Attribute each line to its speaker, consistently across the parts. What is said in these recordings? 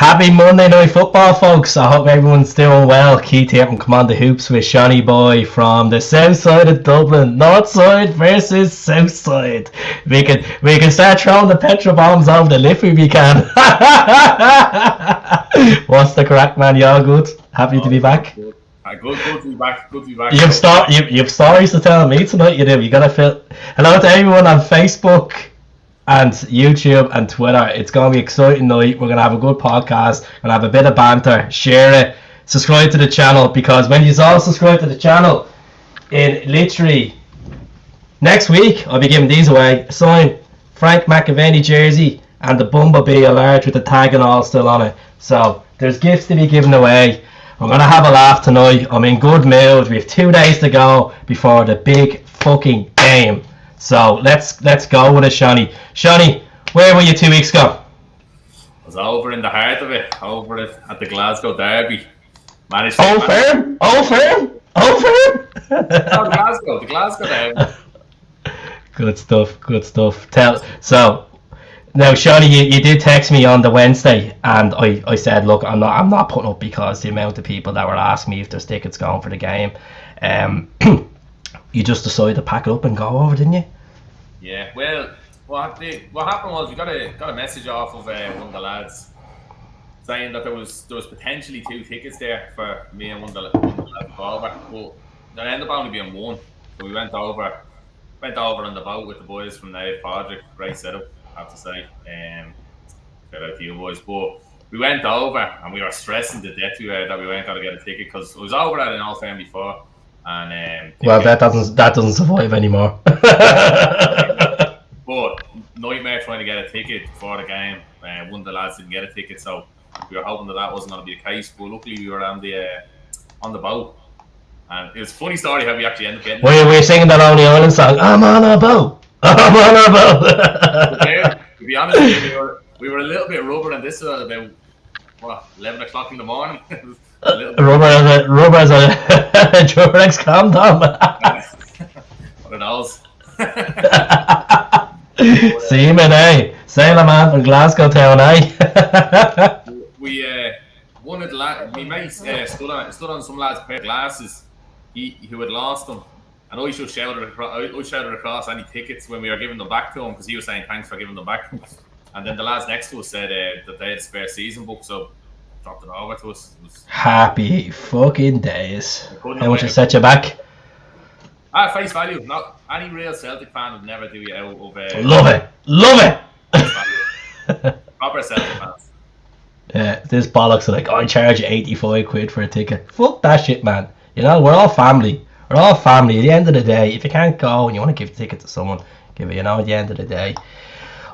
Speaker 1: Happy Monday Night Football, folks. I hope everyone's doing well. Keith here from Come On The Hoops with Shonny Boy from the south side of Dublin. North side versus south side. We can start throwing the petrol bombs over the lip if we can. What's the crack, man? You all good? Happy to be back?
Speaker 2: Good to be back. Good to be back.
Speaker 1: You've stories to tell me tonight, you do. You gotta feel. Hello to everyone on Facebook and YouTube and Twitter. It's going to be an exciting night. We're going to have a good podcast. We're going to have a bit of banter. Share it. Subscribe to the channel, because when you all subscribe to the channel, in literally next week, I'll be giving these away. Signed Frank McAvaney jersey and the Bumblebee a large with the tag and all still on it. So there's gifts to be given away. I'm going to have a laugh tonight. I'm in good mood. We have 2 days to go before the big fucking game. So let's go with it, Shonny. Shonny, where were you 2 weeks ago?
Speaker 2: I was over in the heart of it, over it at the Glasgow Derby.
Speaker 1: Old firm?
Speaker 2: The Glasgow Derby.
Speaker 1: Good stuff. So now, Shonny, you did text me on the Wednesday, and I said, look, I'm not putting up, because the amount of people that were asking me if there's tickets going for the game. You just decided to pack it up and go over, didn't you?
Speaker 2: Yeah, well, what happened was we got a message off of one of the lads saying that there was potentially 2 tickets there for me and one of the lads to go over. But there ended up only being 1, so we went over on the boat with the boys from the project. Great setup, I have to say. Shout out to you boys. But we went over and we were stressing to death that we weren't going to get a ticket, because it was over at an old firm before. And
Speaker 1: well, that doesn't survive anymore.
Speaker 2: But nightmare trying to get a ticket before the game. One of the lads didn't get a ticket, so we were hoping that wasn't going to be the case. But luckily, we were on the boat, and it was a funny story how we actually ended up getting.
Speaker 1: We're singing that Lonely Island song. I'm on a boat. I'm on a boat.
Speaker 2: To be honest, we were a little bit rubber, and this was about 11 o'clock in the morning.
Speaker 1: Rubber as a Durex condom.
Speaker 2: What are those?
Speaker 1: Seaman, eh? Sailor man from Glasgow town, eh?
Speaker 2: We one of the lads, my mate stood on some lad's pair of glasses. Who had lost them, and I just shouted across any tickets when we were giving them back to him, because he was saying thanks for giving them back. And then the lads next to us said that they had a spare season book, so dropped it over to us.
Speaker 1: Happy fucking days. How much it set you back?
Speaker 2: Face value. Not any real Celtic fan would never do you out of.
Speaker 1: Love it.
Speaker 2: Proper Celtic fans.
Speaker 1: Yeah, this bollocks are like, I charge you 85 quid for a ticket. Fuck that shit, man. You know, we're all family. At the end of the day, if you can't go and you want to give a ticket to someone, give it. At the end of the day.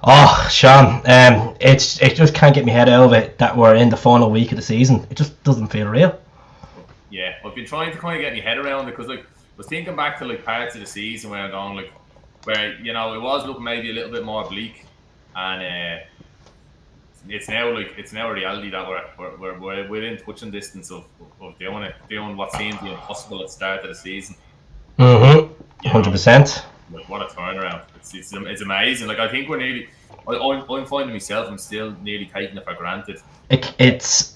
Speaker 1: Oh, Sean, it just can't get my head out of it that we're in the final week of the season. It just doesn't feel real.
Speaker 2: Yeah, I've been trying to kind of get my head around it, because I was thinking back to parts of the season where I'm going where it was looking maybe a little bit more bleak, and it's now a reality that we're within touching distance of doing what seemed the impossible at the start of the season.
Speaker 1: 100%.
Speaker 2: What a turnaround! It's amazing. I think we're nearly. I'm finding myself. I'm still nearly taking it for granted.
Speaker 1: It's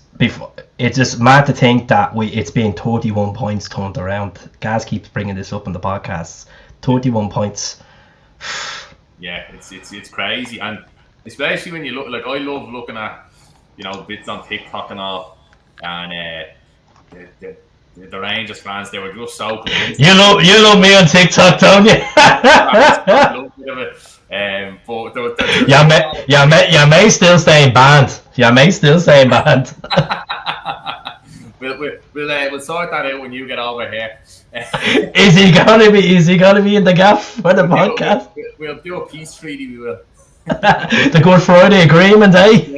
Speaker 1: just mad to think that it's been 31 points turned around. Gaz keeps bringing this up in the podcasts. 31 points.
Speaker 2: Yeah, it's crazy, and especially when you look. I love looking at bits on TikTok and all, and the Rangers fans, they were just so convinced.
Speaker 1: You love me on TikTok, don't you?
Speaker 2: But
Speaker 1: you may still stay banned.
Speaker 2: We'll sort that out when you get over here.
Speaker 1: Is he gonna be in the gaff for the podcast?
Speaker 2: We'll do a peace treaty. We will.
Speaker 1: The Good Friday Agreement, eh?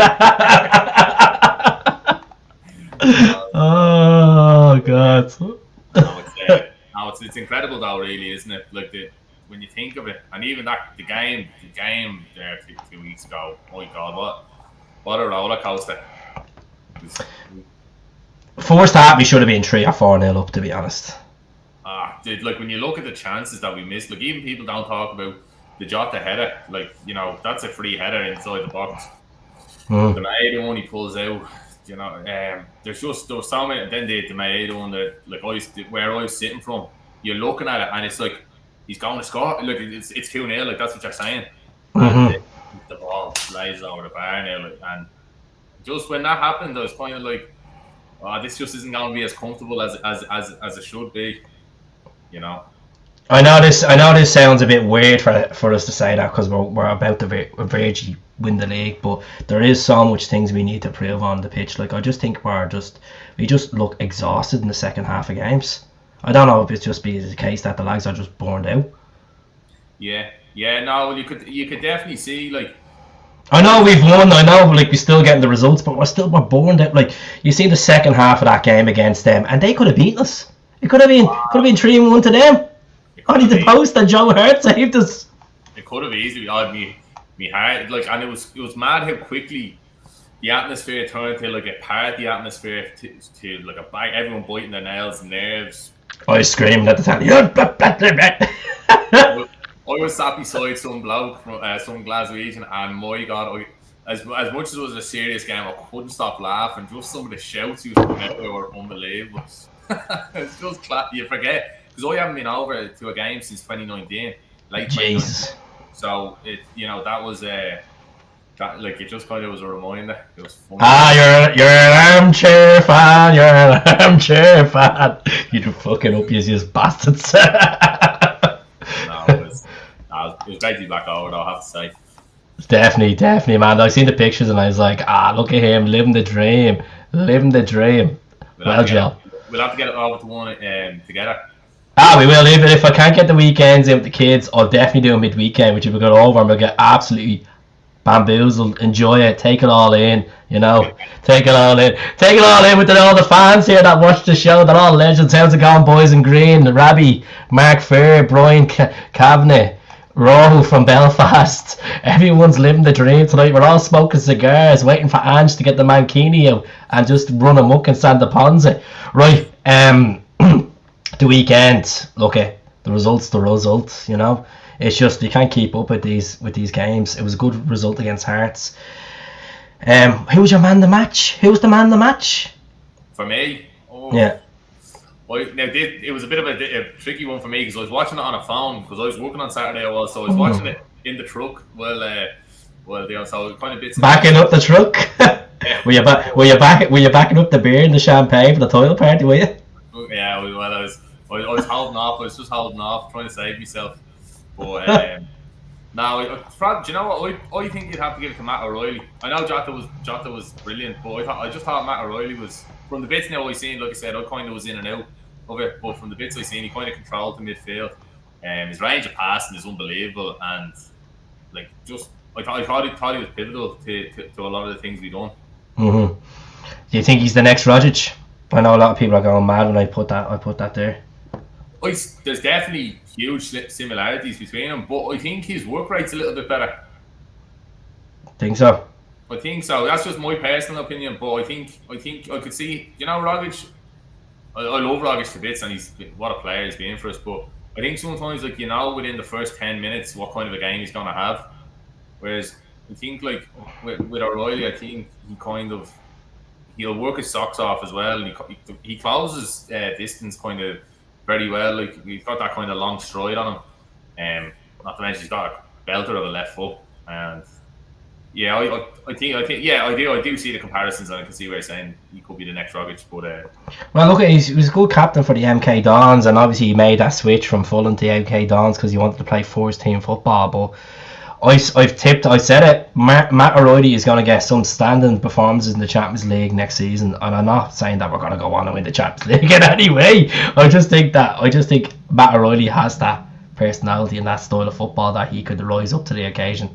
Speaker 1: Oh God!
Speaker 2: It's incredible though, really, isn't it? When you think of it, and even the game there 2 weeks ago. Oh my God, what a roller coaster!
Speaker 1: First half, we should have been 3 or 4-0 up, to be honest.
Speaker 2: Dude, when you look at the chances that we missed, even people don't talk about the Jota header. That's a free header inside the box. The Maeda one he pulls out. You know, there's so many. Then the Maeda one that like where I was sitting from, you're looking at it and it's like he's going to score. Look, it's 2-0. Like that's what you're saying. And the ball flies over the bar now. Like, and just when that happened, I was kind of like, oh, this just isn't going to be as comfortable as it should be. You know.
Speaker 1: I know this sounds a bit weird for us to say that because we're about to virtually win the league, but there is so much things we need to prove on the pitch. Like I just think we just look exhausted in the second half of games. I don't know if it's just the case that the lads are just burned out.
Speaker 2: Yeah, no, well, you could definitely see like.
Speaker 1: I know we've won. I know like we're still getting the results, but we're burned out. Like you see the second half of that game against them, and they could have beaten us. It could have been 3-1 to them. Only the post that Joe Hart saved us.
Speaker 2: It could have easily me heart like, and it was mad how quickly the atmosphere turned to like a party atmosphere to like a bite, everyone biting their nails and nerves.
Speaker 1: I was screaming at the time.
Speaker 2: I was sat beside some bloke from some Glaswegian, and my God, as much as it was a serious game, I couldn't stop laughing. Just some of the shouts he was putting out there were unbelievable. It's just you forget. Because I haven't been over to a game since 2019, late 2019. So that was like it just kind of was a reminder. It was funny.
Speaker 1: You're an armchair fan. You're an armchair fan. You do fucking up, you just bastards.
Speaker 2: No, it was great to be back over, though, I have to say.
Speaker 1: Definitely, man. I seen the pictures and I was like, look at him living the dream. Well, Joe.
Speaker 2: We'll have to get it over to one together.
Speaker 1: We will. Even if I can't get the weekends in with the kids, I'll definitely do a midweekend, which if we go over and we'll get absolutely bamboozled, enjoy it, take it all in, take it all in with all the fans here that watch the show. They're all legends. How's it going, boys in green? Rabbi, Mark Fair, Brian Kavanagh, Rohu from Belfast. Everyone's living the dream tonight. We're all smoking cigars, waiting for Ange to get the mankini out and just run amok and stand the Ponzi. Right, the weekend, look at the results, it's just you can't keep up with these games. It was a good result against Hearts. Who was your man of the match?
Speaker 2: For me?
Speaker 1: Yeah.
Speaker 2: Well, it was a bit of a tricky one for me because I was watching it on a phone because I was working on Saturday so I was watching it in the truck. So kind of bits
Speaker 1: backing up the truck. Were you backing up the beer and the champagne for the toilet party? Were you?
Speaker 2: Yeah, well, I was holding off. I was just holding off, trying to save myself. But now, do you know what? I think you'd have to give it to Matt O'Reilly. I know Jota was brilliant, but I just thought Matt O'Reilly was, from the bits now I seen, like I said, I kind of was in and out of it. But from the bits I seen, he kind of controlled the midfield. His range of passing is unbelievable, and like I thought he was pivotal to a lot of the things we've done.
Speaker 1: Mm-hmm. Do you think he's the next Rodgers? I know a lot of people are going mad when I put that there.
Speaker 2: There's definitely huge similarities between them, but I think his work rate's a little bit better.
Speaker 1: Think so?
Speaker 2: I think so. That's just my personal opinion, but I think I could see, Rogic. I love Rogic to bits, and what a player he's been for us. But I think sometimes, within the first 10 minutes, what kind of a game he's going to have. Whereas I think, with O'Reilly, I think he'll work his socks off as well. And he closes distance kind of very well. Like he's got that kind of long stride on him. Not to mention he's got a belter of a left foot. And yeah, I do see the comparisons, and I can see where you're saying he could be the next Rogic. But
Speaker 1: well, look, he was a good captain for the MK Dons, and obviously he made that switch from Fulham to MK Dons because he wanted to play first team football. But I said it, Matt O'Reilly is going to get some standing performances in the Champions League next season, and I'm not saying that we're going to go on and win the Champions League in any way. I just think Matt O'Reilly has that personality and that style of football that he could rise up to the occasion.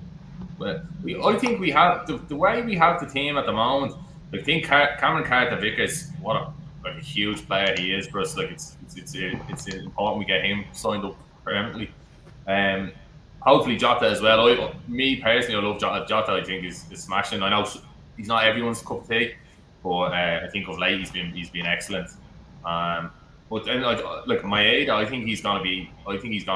Speaker 2: But I think we have the way we have the team at the moment. I think Cameron Carter-Vickers, what a huge player he is for us. Like it's important we get him signed up permanently. Hopefully Jota as well. Me personally, I love Jota. Jota, I think is smashing. I know he's not everyone's cup of tea, but I think of late he's been excellent. But then like Maeda, I think he's gonna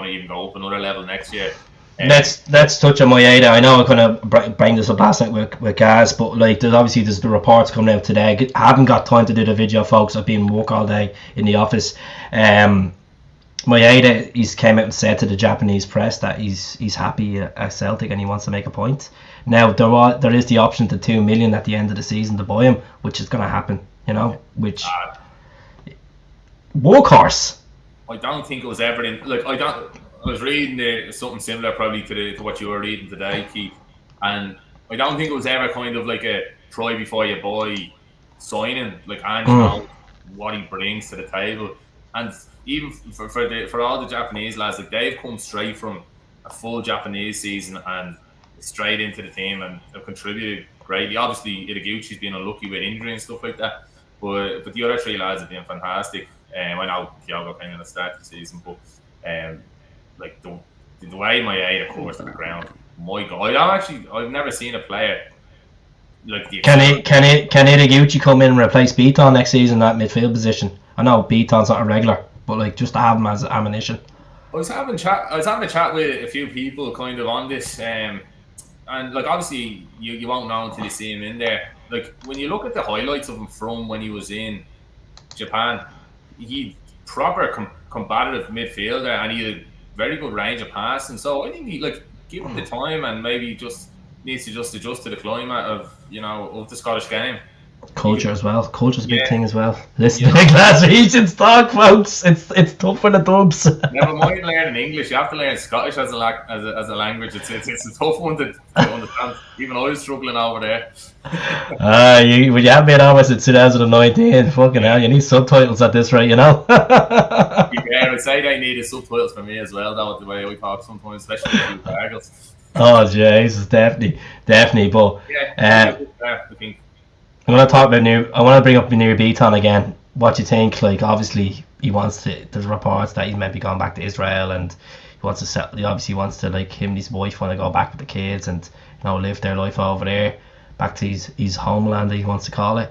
Speaker 2: even go up another level next year.
Speaker 1: Let's touch on Maeda. I know I kind of bring this up last night with Gaz, but like there's the reports coming out today. I haven't got time to do the video, folks. I've been work all day in the office. Maeda, he's came out and said to the Japanese press that he's happy at Celtic and he wants to make a point. Now there is the option to 2 million at the end of the season to buy him, which is going to happen. You know, which workhorse.
Speaker 2: I don't think it was ever in. Like I was reading something similar probably to what you were reading today, Keith, and I don't think it was ever kind of like a try before you buy signing. Like Ange knows what he brings to the table, and even for all the Japanese lads, like they've come straight from a full Japanese season and straight into the team and have contributed greatly. Obviously, Itaguchi's been unlucky with injury and stuff like that, but the other three lads have been fantastic. I know Thiago came in at the start of the season, but like the way Maeda covers to the ground, my God, I've never seen a player like the.
Speaker 1: Can Itaguchi come in and replace Bitton next season at midfield position? I know Bitton's not a regular, but like just to have him as ammunition.
Speaker 2: I was having a chat with a few people kind of on this, and like obviously you won't know until you see him in there. Like when you look at the highlights of him from when he was in Japan, he proper combative midfielder and he had a very good range of passing. So I think he like give him the time and maybe just needs to just adjust to the climate of the Scottish game.
Speaker 1: Culture as well. Culture's a big thing as well. Listen to the Glaswegian stock, folks. It's tough for the dubs.
Speaker 2: Never mind learning English. You have to learn Scottish as a language. It's a tough one to understand. Even I was struggling over there.
Speaker 1: When you have been honest in 2019, fucking hell, you need subtitles at this rate, you know.
Speaker 2: Yeah, I would say they needed subtitles for me as well, though, the way I talk sometimes, especially with a few gargles.
Speaker 1: Oh, Jesus, definitely. But
Speaker 2: yeah, I think.
Speaker 1: I want to bring up Nir Bitton again. What do you think? Like, obviously, there's reports that he's maybe going back to Israel and he wants to settle. He obviously wants to, like, him and his wife want to go back with the kids and, live their life over there, back to his homeland, he wants to call it.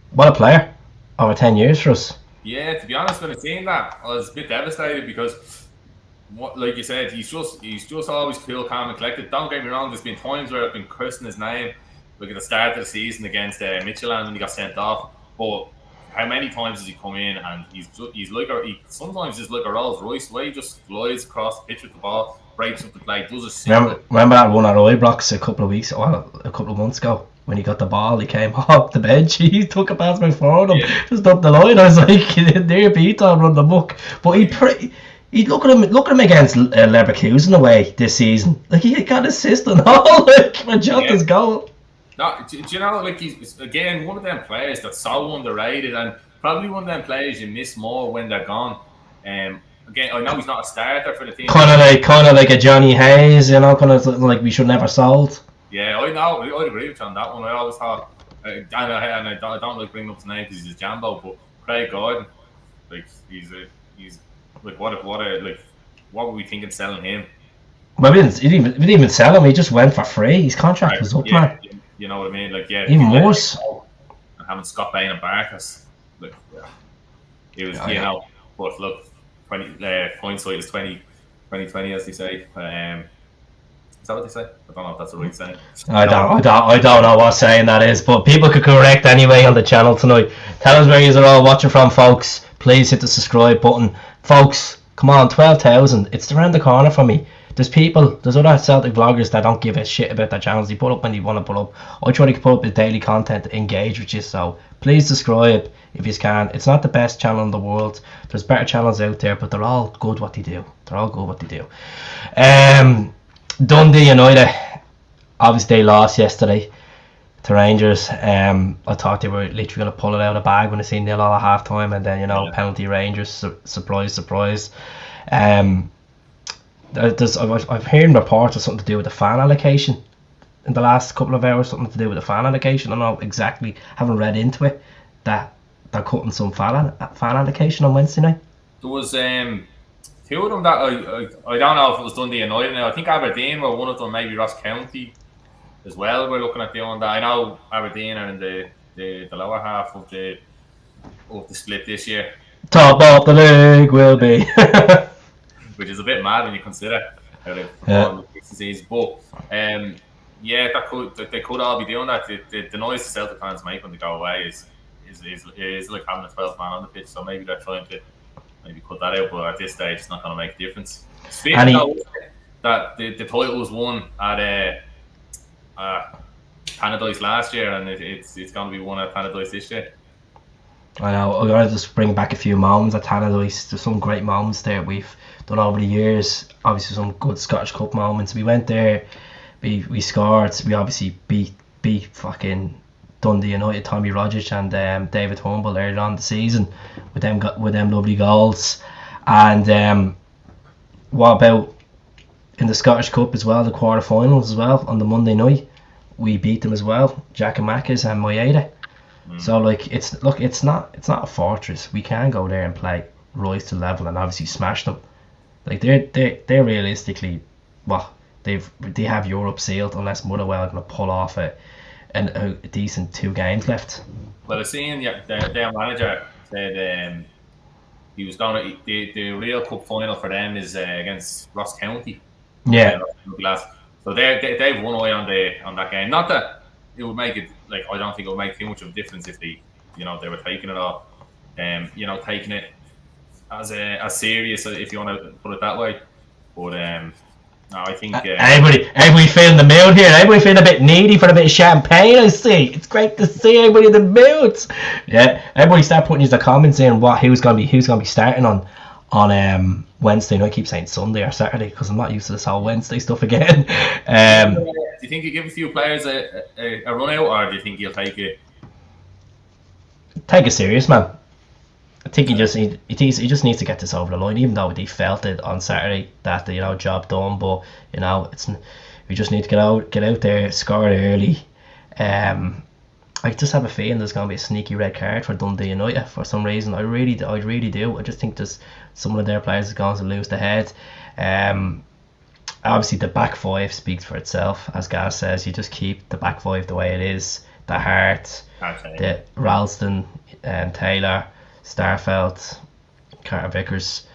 Speaker 1: What a player. Over 10 years for us.
Speaker 2: Yeah, to be honest, when I seen that, I was a bit devastated because, like you said, he's just always cool, calm and collected. Don't get me wrong, there's been times where I've been cursing his name, like at the start of the season against Midtjylland when he got sent off. But how many times does he come in and sometimes he's like a Rolls Royce, the way he just glides across the pitch with the ball, breaks up the play, does a simple.
Speaker 1: Remember that one at Ibrox a couple of months ago? When he got the ball, he came off the bench. He took a pass before him, just up the line. I was like, Nir Bitton run the muck. But he look at him against Leverkusen away this season. Like he got assist and all. Like when his goal.
Speaker 2: No, do you know? Like he's again one of them players that's so underrated and probably one of them players you miss more when they're gone. Again, I know he's not a starter for the team.
Speaker 1: Kind of like a Johnny Hayes, kind of like we should never sold.
Speaker 2: Yeah, I know. I'd agree with you on that one. I always thought, and I don't like bringing up his name because he's a Jambo, but Craig Gordon, like he's like what were we thinking selling him?
Speaker 1: Well, we didn't even sell him. He just went for free. His contract was up, man.
Speaker 2: You know what I mean? Like
Speaker 1: even worse.
Speaker 2: And having Scott Bain and Barkas, like it was But look, hindsight is 2020, as they say. Is that what they say? I don't know if that's the right saying.
Speaker 1: I don't know what saying that is, but people could correct anyway on the channel tonight. Tell us where you are all watching from, folks. Please hit the subscribe button. Folks, come on, 12,000. It's around the corner for me. There's other Celtic vloggers that don't give a shit about their channels. They put up when they want to put up. I try to put up the daily content, engage with you, so please subscribe if you can. It's not the best channel in the world. There's better channels out there, but they're all good what they do. Dundee United, obviously they lost yesterday to Rangers. I thought they were literally going to pull it out of the bag when they seen 0-0 at half time, and then penalty Rangers, surprise. I've heard reports of something to do with the fan allocation in the last couple of hours. Something to do with the fan allocation. I don't know exactly. Haven't read into it. That they're cutting some fan allocation on Wednesday night.
Speaker 2: There was two of them that I don't know if it was Dundee United now. I think Aberdeen were one of them, maybe Ross County as well. We're looking at doing that. I know Aberdeen are in the lower half of the split this year.
Speaker 1: Top of the league will be.
Speaker 2: which is a bit mad when you consider how they've performed this season. But yeah, they could all be doing that. The noise the Celtic fans make when they go away is like having a 12th man on the pitch. So maybe they're trying to maybe cut that out, but at this stage, it's not going to make a difference. Speaking of that, the title was won at Tannadice last year, and it's going to be won at Tannadice this year.
Speaker 1: I know. I'm going to just bring back a few moments at Tannadice. There's some great moments there we've done over the years. Obviously, some good Scottish Cup moments. We went there, we scored. We obviously beat fucking Dundee United, Tommy Rogers and David Humble earlier on the season with them lovely goals. And what about in the Scottish Cup as well, the quarter-finals as well, on the Monday night? We beat them as well, Giakoumakis and Maeda. So like it's not a fortress. We can go there and play rise to level and obviously smash them. Like they're realistically, well, they have Europe sealed unless Motherwell are going to pull off a decent 2 games left.
Speaker 2: Well, I seen their manager said he was going to the real cup final for them is against Ross County.
Speaker 1: Yeah.
Speaker 2: So they've one eye on that game. Not that it would make it like I don't think it would make too much of a difference if they were taking it all, taking it as serious if you want to put it that way. But no, I think
Speaker 1: everybody feeling the mood here. Everybody feeling a bit needy for a bit of champagne. I see. It's great to see everybody in the mood. Yeah, everybody start putting his comments in who's going to be starting on Wednesday. I keep saying Sunday or Saturday because I'm not used to this whole Wednesday stuff again.
Speaker 2: Do you think you give a few players a run out, or do you think you'll take it?
Speaker 1: Take it serious, man. I think he just needs to get this over the line, even though he felt it on Saturday that the job done. But we just need to get out there, score early. I just have a feeling there's going to be a sneaky red card for Dundee United for some reason. I really do. I just think there's some of their players are going to lose the head. Obviously, the back five speaks for itself. As Gaz says, you just keep the back five the way it is. The Hart, the Ralston, Taylor, Starfelt, Carter-Vickers,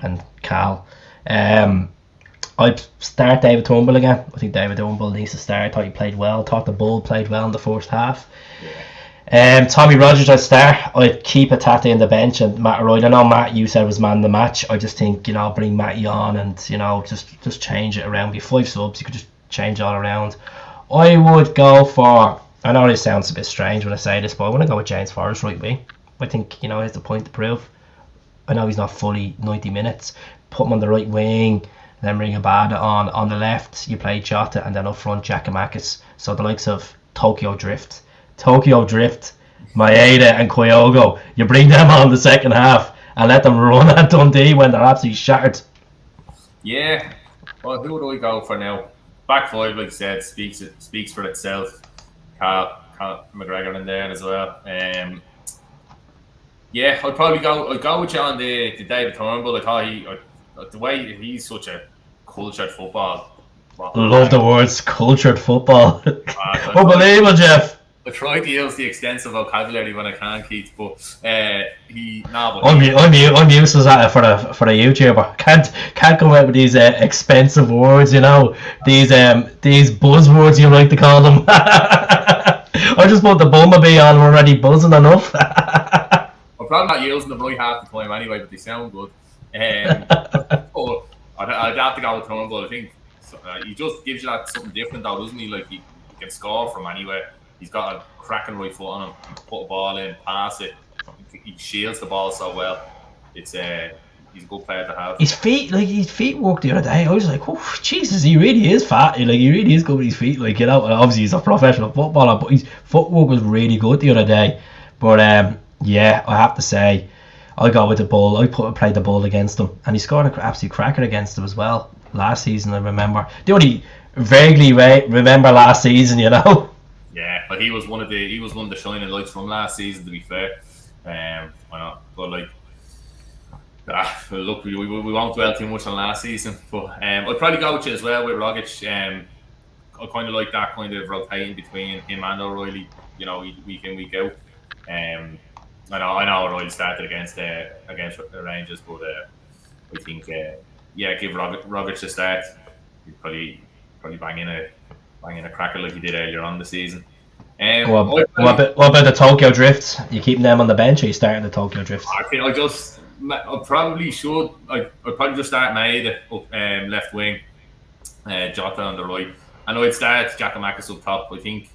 Speaker 1: and Cal. I'd start David Humble again. I think David Humble needs to start. I thought he played well. I thought the Bull played well in the first half. Tommy Rogers I'd start. I'd keep Atate in the bench and Matt Royd. I know Matt, you said was man of the match. I just think, bring Matty on and, just change it around. Be 5 subs, you could just change it all around. I would go for, I know this sounds a bit strange when I say this, but I want to go with James Forrest right wing. I think, he has the point to prove. I know he's not fully 90 minutes. Put him on the right wing, then bring Maeda on the left. You play Jota, and then up front Giakoumakis. So the likes of Tokyo Drift, Maeda and Kyogo, you bring them on the second half and let them run at Dundee when they're absolutely shattered.
Speaker 2: Yeah, well, who would I go for now? Back five, like I said, speaks for itself. Carl McGregor in there as well. Yeah, I'd probably go with you on the David Turnbull. I thought the way he's such a cultured football.
Speaker 1: Love the words cultured football. Unbelievable, Jeff.
Speaker 2: I try to use the extensive vocabulary when I can, Keith, but
Speaker 1: I'm used to that for a YouTuber. Can't come out with these expensive words, these buzzwords you like to call them. I just put the bumblebee on. I'm already buzzing enough.
Speaker 2: I'm probably not using them right half the time anyway, but they sound good. But I'd have to go with Turnbull. I think he just gives you that something different, though, doesn't he? Like he can score from anywhere. He's got a cracking right foot on him. He can put a ball in, pass it. He shields the ball so well. He's a good player to have. His
Speaker 1: feet worked the other day. I was like, oh Jesus, he really is fat. Like he really is good with his feet. Like and obviously he's a professional footballer, but his footwork was really good the other day. But yeah, I have to say, I go with the Bull. I played the Bull against him, and he scored an absolute cracker against him as well last season. I remember. The only vaguely remember last season,
Speaker 2: Yeah, but he was one of the shining lights from last season. To be fair, why not? But like, look, we won't dwell too much on last season. But I'd probably go with you as well with Rogic. I kind of like that kind of rotating between him and O'Reilly. Week in, week out. I know O'Reilly started against the Rangers, but I think give Rogic a start. He'd probably bang in a cracker like he did earlier on the season.
Speaker 1: What about the Tokyo Drifts? You keeping them on the bench, or you starting the Tokyo Drifts?
Speaker 2: I think I probably should. I'd probably just start Maeda up left wing, Jota on the right, and I'd start Giakoumakis up top. I think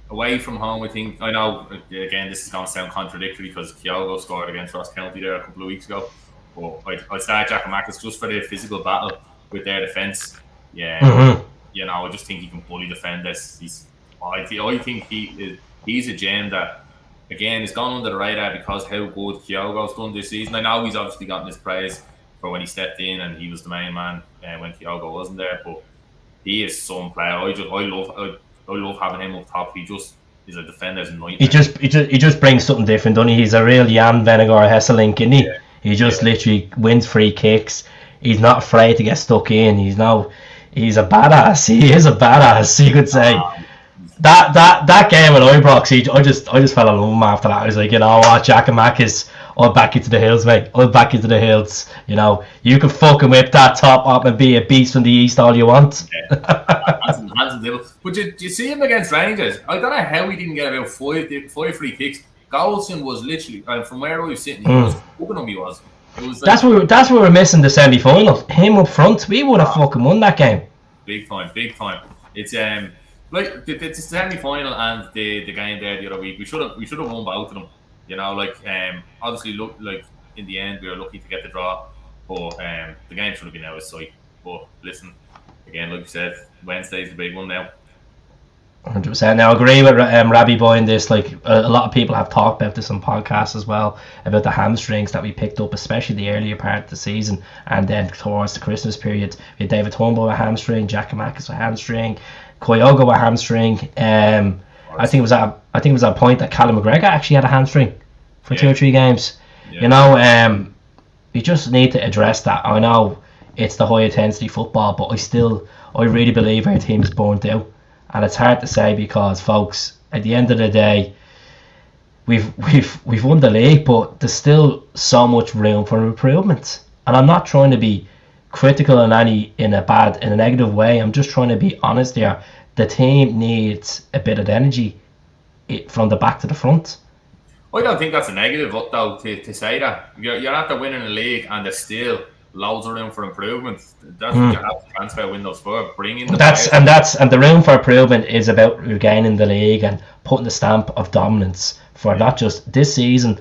Speaker 2: away from home, I know again this is going to sound contradictory because Kyogo scored against Ross County there a couple of weeks ago, but I'd start Giakoumakis just for the physical battle with their defence. I just think he can bully defenders. I think he's a gem that, again, has gone under the radar because how good Kyogo's done this season. I know he's obviously gotten his praise for when he stepped in and he was the main man when Kyogo wasn't there, but he is some player. I love having him up top. He just is a defender's nightmare. He
Speaker 1: just brings something different, doesn't he? He's a real Jan Vennegaard Hesselink, isn't he? Yeah. He just literally wins free kicks. He's not afraid to get stuck in. He's a badass. He is a badass, you could say. That game at Ibrox, I just fell in love with him after that. I was like, you know what, Giakoumakis, I'll back you to the hills, mate. I'll back you to the hills. You know, you can fucking whip that top up and be a beast from the east all you want.
Speaker 2: But you see him against Rangers? I don't know how he didn't get about five free kicks. Goldson was literally, from where I was sitting, he was hooking him. He was.
Speaker 1: That's where we're missing the semi-final. Him up front, we would have fucking won that game.
Speaker 2: Big time. It's like the semi-final and the game there the other week. We should have won both of them. You know, obviously look like in the end we were lucky to get the draw, but the game should have been out of sight. But listen, again, like you said, Wednesday's the big one now.
Speaker 1: 100%. Now, I agree with Rabbi Boy in this. Like a lot of people have talked about this on podcasts as well, about the hamstrings that we picked up, especially the earlier part of the season, and then towards the Christmas period. We had David Turnbull with a hamstring, Giakoumakis with a hamstring, Kyogo with a hamstring. I think it was at a point that Callum McGregor actually had a hamstring for 2 or 3 games. Yeah. You know, you just need to address that. I know it's the high intensity football, but I really believe our team is burnt out. And it's hard to say because, folks, at the end of the day, we've won the league, but there's still so much room for improvement. And I'm not trying to be critical in a negative way. I'm just trying to be honest here. The team needs a bit of energy from the back to the front.
Speaker 2: I don't think that's a negative, though, to say that. You're after winning a league and there's still loads of room for improvement. That's what you have the transfer windows for. Bringing the
Speaker 1: and the room for improvement is about regaining the league and putting the stamp of dominance for not just this season,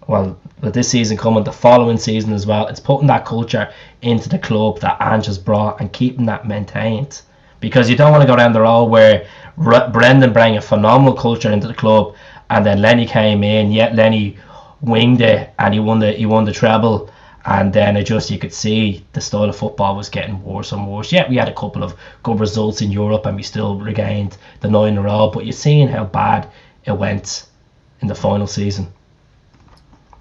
Speaker 1: with this season coming, the following season as well. It's putting that culture into the club that Ange has brought and keeping that maintained. Because you don't want to go down the road where Brendan brought a phenomenal culture into the club and then Lenny came in, yet Lenny winged it and he won the treble. And then you could see the style of football was getting worse and worse. Yeah, we had a couple of good results in Europe and we still regained the 9 in a row. But you're seeing how bad it went in the final season.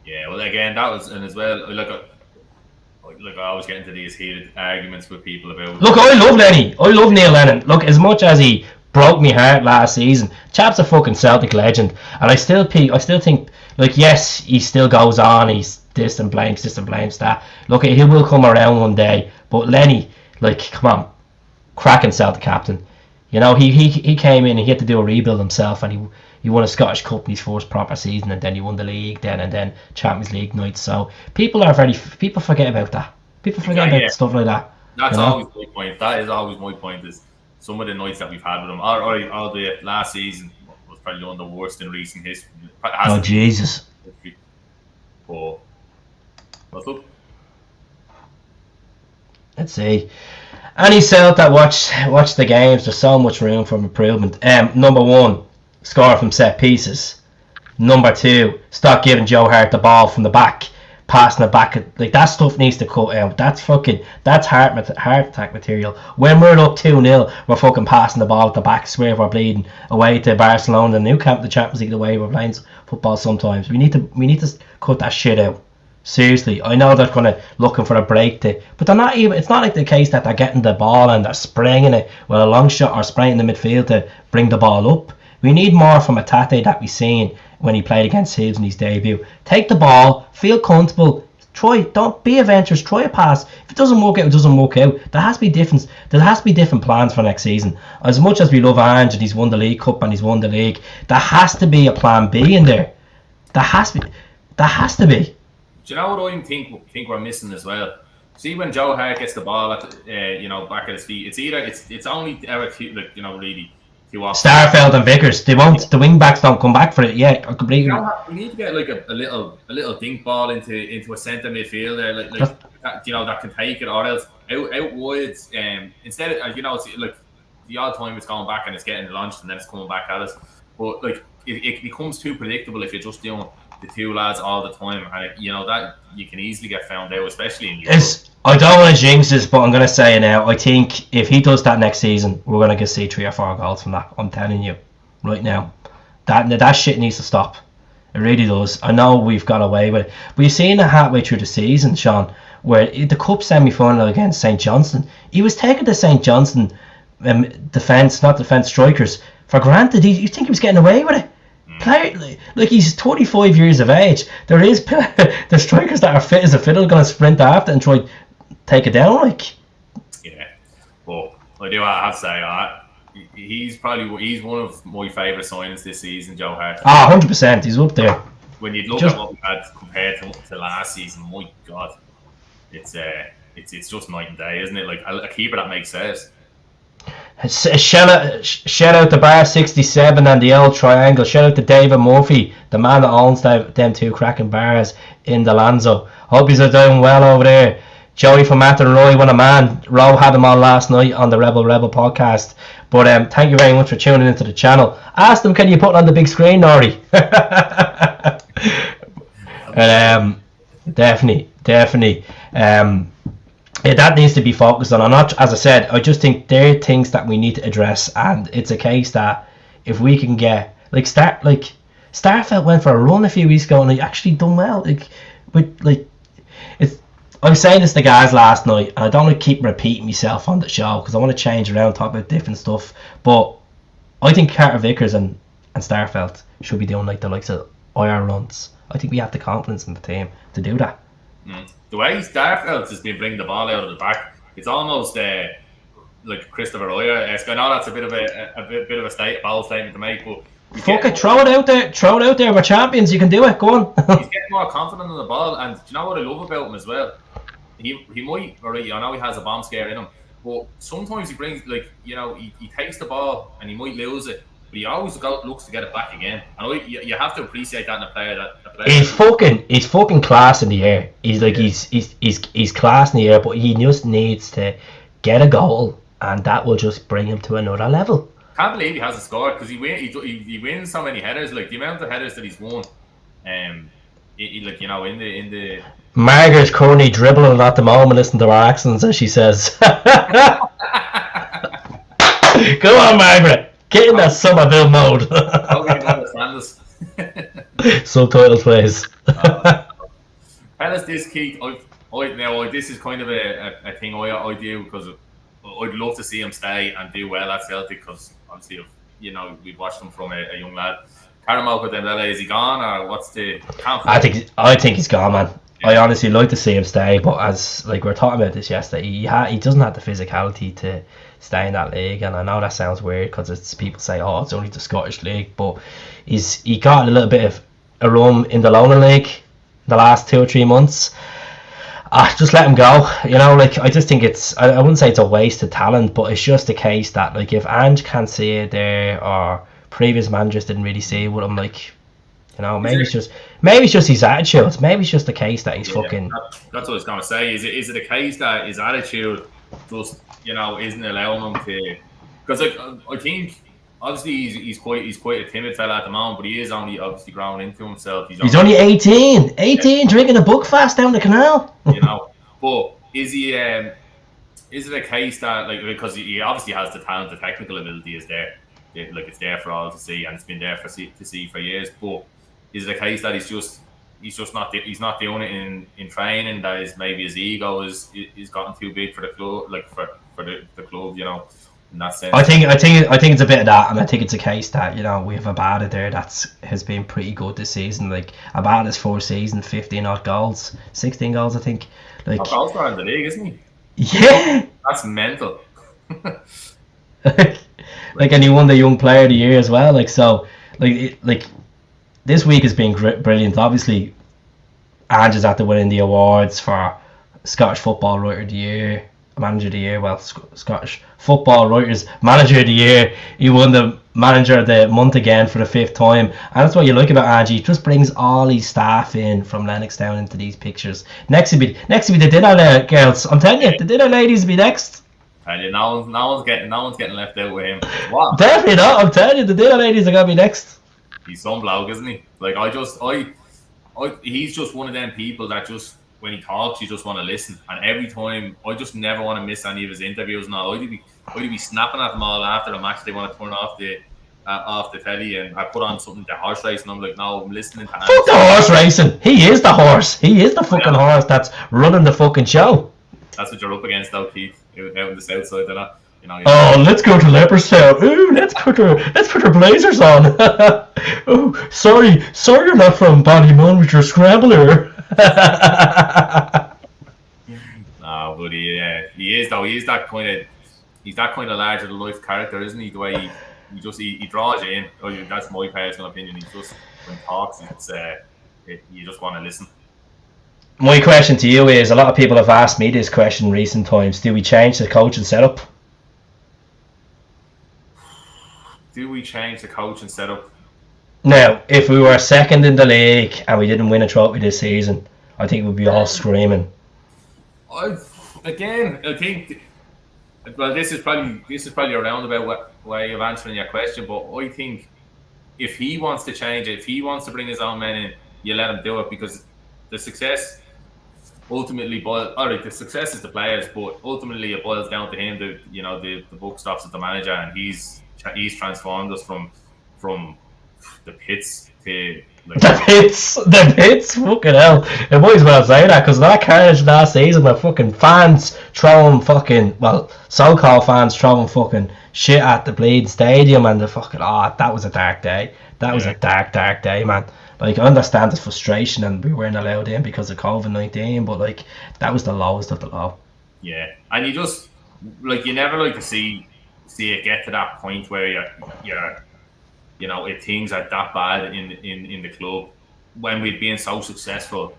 Speaker 2: Yeah, well, again, that was, and as well, I always get into these heated arguments with people about...
Speaker 1: Look, I love Lenny. I love Neil Lennon. Look, as much as he broke me heart last season, chap's a fucking Celtic legend. And I still think, yes, he still goes on. He's this and blames that. Look, he will come around one day. But Lenny, come on, cracking Celtic captain. You know, he came in and he had to do a rebuild himself, and he won a Scottish Cup in his first proper season, and then he won the league and then Champions League nights. So people forget about that. People forget about stuff like that.
Speaker 2: That's always my point. That is always my point. Is some of the nights that we've had with him, all the last season was probably one of the worst in recent history.
Speaker 1: Oh Jesus!
Speaker 2: But what's up?
Speaker 1: Let's see. Any Celt that watch the games, there's so much room for improvement. Number 1, score from set pieces. Number 2, stop giving Joe Hart the ball from the back, passing it back. That stuff needs to cut out. That's heart attack material. When we're up 2-0, we're fucking passing the ball at the back, swear we're bleeding away to Barcelona and Nou Camp, the Champions League, the way we're playing football sometimes. We need to cut that shit out. Seriously, I know they're kind of looking for a break but they're not even. It's not like the case that they're getting the ball and they're spraying it with a long shot or spraying the midfield to bring the ball up. We need more from a Tate that we seen when he played against Hibs in his debut. Take the ball, feel comfortable, Don't be adventurous. Try a pass. If it doesn't work out, it doesn't work out. There has to be different. There has to be different plans for next season. As much as we love Ange and he's won the League Cup and he's won the league, there has to be a plan B in there. There has to be.
Speaker 2: Do you know what I think we're missing as well? See, when Joe Hart gets the ball at back at his feet, it's only ever really too often.
Speaker 1: Starfelt and Vickers, they won't. The wing backs don't come back for it. Yeah, I completely.
Speaker 2: We need to get like a little dink ball into a centre midfielder, that can take it, or else out wide. Instead of it's like the odd time it's going back and it's getting launched and then it's coming back at us. But like it becomes too predictable if you're just doing the two lads all the time, and that you can easily get found out, especially in Europe.
Speaker 1: I don't want to jinx this, but I'm going to say it now. I think if he does that next season, we're going to see 3 or 4 goals from that. I'm telling you, right now, that shit needs to stop. It really does. I know we've got away with it, but you've seen it halfway through the season, Sean, where the cup semi-final against St. Johnstone, he was taking the St. Johnstone defence strikers for granted. You think he was getting away with it? Player, like he's 25 years of age. There is the strikers that are fit as a fiddle going to sprint after and try take it down. Like,
Speaker 2: yeah, but I do have to say he's one of my favourite signings this season, Joe Hart.
Speaker 1: 100%, he's up there.
Speaker 2: When you look at what we had compared to last season, my God, it's just night and day, isn't it? Like a keeper that makes sense.
Speaker 1: Shout out to Bar 67 and the old triangle. Shout out to David Murphy, the man that owns them 2 cracking bars in the Lanzo. Hope he's doing well over there. Joey from Athenry, what a man. Ro had him on last night on the Rebel podcast. But thank you very much for tuning into the channel. Ask them, can you put it on the big screen, Nori? Definitely. Yeah, that needs to be focused on. I'm not, as I said, I just think there are things that we need to address, and it's a case that if we can get Starfelt went for a run a few weeks ago and he actually done well. I was saying this to the guys last night, and I don't want to keep repeating myself on the show because I want to change around, talk about different stuff. But I think Carter-Vickers and Starfelt should be doing like the likes of IR runs. I think we have the confidence in the team to do that.
Speaker 2: The way Starfelt has been bringing the ball out of the back, it's almost like Christopher Oyer-esque. I know that's a bit of a bold statement to make, but
Speaker 1: fuck it, throw it out there. We're champions. You can do it. Go on.
Speaker 2: He's getting more confident on the ball, and do you know what I love about him as well? He might, I know he has a bomb scare in him, but sometimes he brings he takes the ball and he might lose it, but he always looks to get it back again. And you have to appreciate that in a player.
Speaker 1: He's fucking class in the air. He's class in the air, but he just needs to get a goal, and that will just bring him to another level.
Speaker 2: Can't believe he hasn't scored because he wins so many headers. Like the amount of headers that he's won, in the.
Speaker 1: Margaret's currently dribbling at the moment. Listen to her accents as she says. Go on, Margaret. Get in that Somerville mode.
Speaker 2: How can you understand this?
Speaker 1: Subtitles, please.
Speaker 2: Tell us this, Keith. This is kind of a thing I do because I'd love to see him stay and do well at Celtic because obviously, we've watched him from a young lad. Karamoko Dembele, is he gone or what's the?
Speaker 1: I think he's gone, man. Yeah. I honestly like to see him stay, but as we were talking about this yesterday, he doesn't have the physicality to stay in that league, and I know that sounds weird because it's people say, oh, it's only the Scottish league, but he got a little bit of a run in the Lowland League the last 2 or 3 months. Just let him go. I just think I wouldn't say it's a waste of talent, but it's just a case that if Ange can't see it there or previous managers didn't really see it with him, maybe it's just his attitude. Maybe it's just the case that he's fucking.
Speaker 2: That's what I was gonna say. Is it a case that his attitude just isn't allowing him to? Because I think obviously he's quite a timid fella at the moment, but he is only obviously growing into himself.
Speaker 1: He's only 18, drinking a buckfast down the canal.
Speaker 2: But is he? Is it a case that because he obviously has the talent, the technical ability is there, it's there for all to see, and it's been there to see for years. But is it a case that he's not doing it in training? That is maybe his ego is gotten too big for the club, for the club, in that sense.
Speaker 1: I think it's a bit of that, and I think it's a case that we have a Maeda there has been pretty good this season. Like Maeda's 4 seasons, 15 odd goals, 16 goals, I think. Like
Speaker 2: top goal scorer in the league, isn't he?
Speaker 1: Yeah,
Speaker 2: that's mental.
Speaker 1: Like, and he won the Young Player of the Year as well. Like, so, like this week has been brilliant. Obviously, Ange is after winning the awards for Scottish Football Writer of the Year, Manager of the Year. Well, Scottish Football Writers Manager of the Year. He won the Manager of the Month again for the 5th time, and that's what you like about Ange. He just brings all his staff in from Lennox down into these pictures. Next to be the dinner girls. I'm telling you, the dinner ladies will be next.
Speaker 2: And no one's getting left out with him. What?
Speaker 1: Definitely not. I'm telling you, the dinner ladies are gonna be next.
Speaker 2: He's some bloke, isn't he? Like he's just one of them people that just when he talks, you just want to listen. And every time, I just never want to miss any of his interviews. And all I'd be snapping at them all after the match. They want to turn off the telly, and I put on something, the horse race, and I'm like, no, I'm listening to.
Speaker 1: Fuck the horse racing. He is the horse. He is the fucking horse that's running the fucking show.
Speaker 2: That's what you're up against, though, Keith. Out on the south side of that.
Speaker 1: Oh, let's go to Leopardstown. Ooh, let's put our blazers on. Oh, sorry, you're not from Ballymun with your scrambler.
Speaker 2: No, but he is though. He's that kind of larger than life character, isn't he? The way he draws you in. Oh, that's my personal opinion. He just when he talks, you just want to listen.
Speaker 1: My question to you is: a lot of people have asked me this question in recent times. Do we change the coaching setup?
Speaker 2: Do we change the coaching setup?
Speaker 1: Now, if we were second in the league and we didn't win a trophy this season, I think we'd be all screaming.
Speaker 2: I think. Well, this is probably a roundabout way of answering your question, but I think if he wants to change it, if he wants to bring his own men in, you let him do it, because the success ultimately the success is the players, but ultimately it boils down to him. The buck stops at the manager, and he's transformed us from the pits to
Speaker 1: the pits. Fucking hell! It might as well say that, because that carnage last season with fucking fans throwing so-called fans throwing fucking shit at the bleeding stadium, and the fucking that was a dark day. That was a dark day, man. Like, I understand the frustration and we weren't allowed in because of COVID-19, but like that was the lowest of the low.
Speaker 2: Yeah, and you just you never like to see it get to that point where you're if things are that bad in the club when we've been so successful.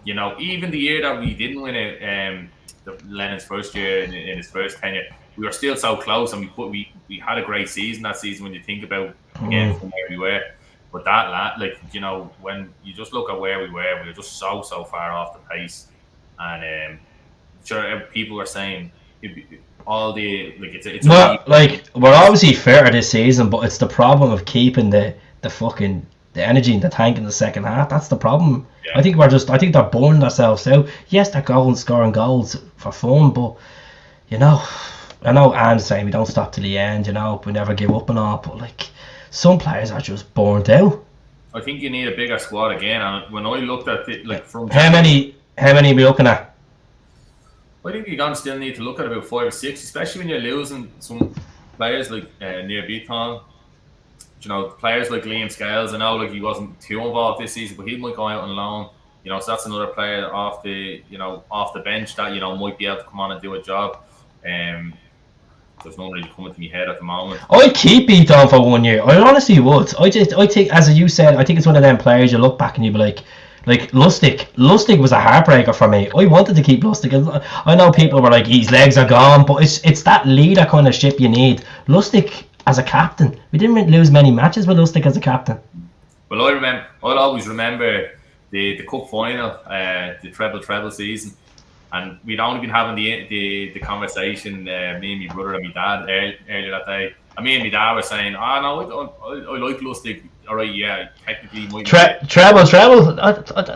Speaker 2: Even the year that we didn't win it, Lennon's first year in his first tenure, we were still so close, and we had a great season that season when you think about again from where we were. But when you just look at where we were just so far off the pace, and sure people were saying all the it's
Speaker 1: well, we're obviously fair this season, but it's the problem of keeping the energy in the tank in the second half. That's the problem. Yeah. I think they're burning themselves out. Yes, they're going scoring goals for fun, but I know Anne's saying we don't stop till the end, we never give up and all, but some players are just burnt out.
Speaker 2: I think you need a bigger squad again, and when I looked at it, from
Speaker 1: how many are we looking at?
Speaker 2: I think you're going to still need to look at about 5 or 6, especially when you're losing some players like Nir Bitton. Players like Liam Scales. I know he wasn't too involved this season, but he might go out on loan. So that's another player off the bench that might be able to come on and do a job. There's no really coming to my head at the moment.
Speaker 1: I'd keep Bitton for 1 year. I honestly would. I think, as you said, I think it's one of them players you look back and you'd be like Lustig. Lustig was a heartbreaker for me. I wanted to keep Lustig. I know people were like, his legs are gone, but it's that leader kind of ship you need. Lustig as a captain. We didn't lose many matches with Lustig as a captain.
Speaker 2: Well, I'll always remember the cup final, the treble season. And we'd only been having the conversation, me and my brother and my dad earlier that day. And me and my dad were saying, no, I like Lustig. All right, yeah, technically.
Speaker 1: Treble.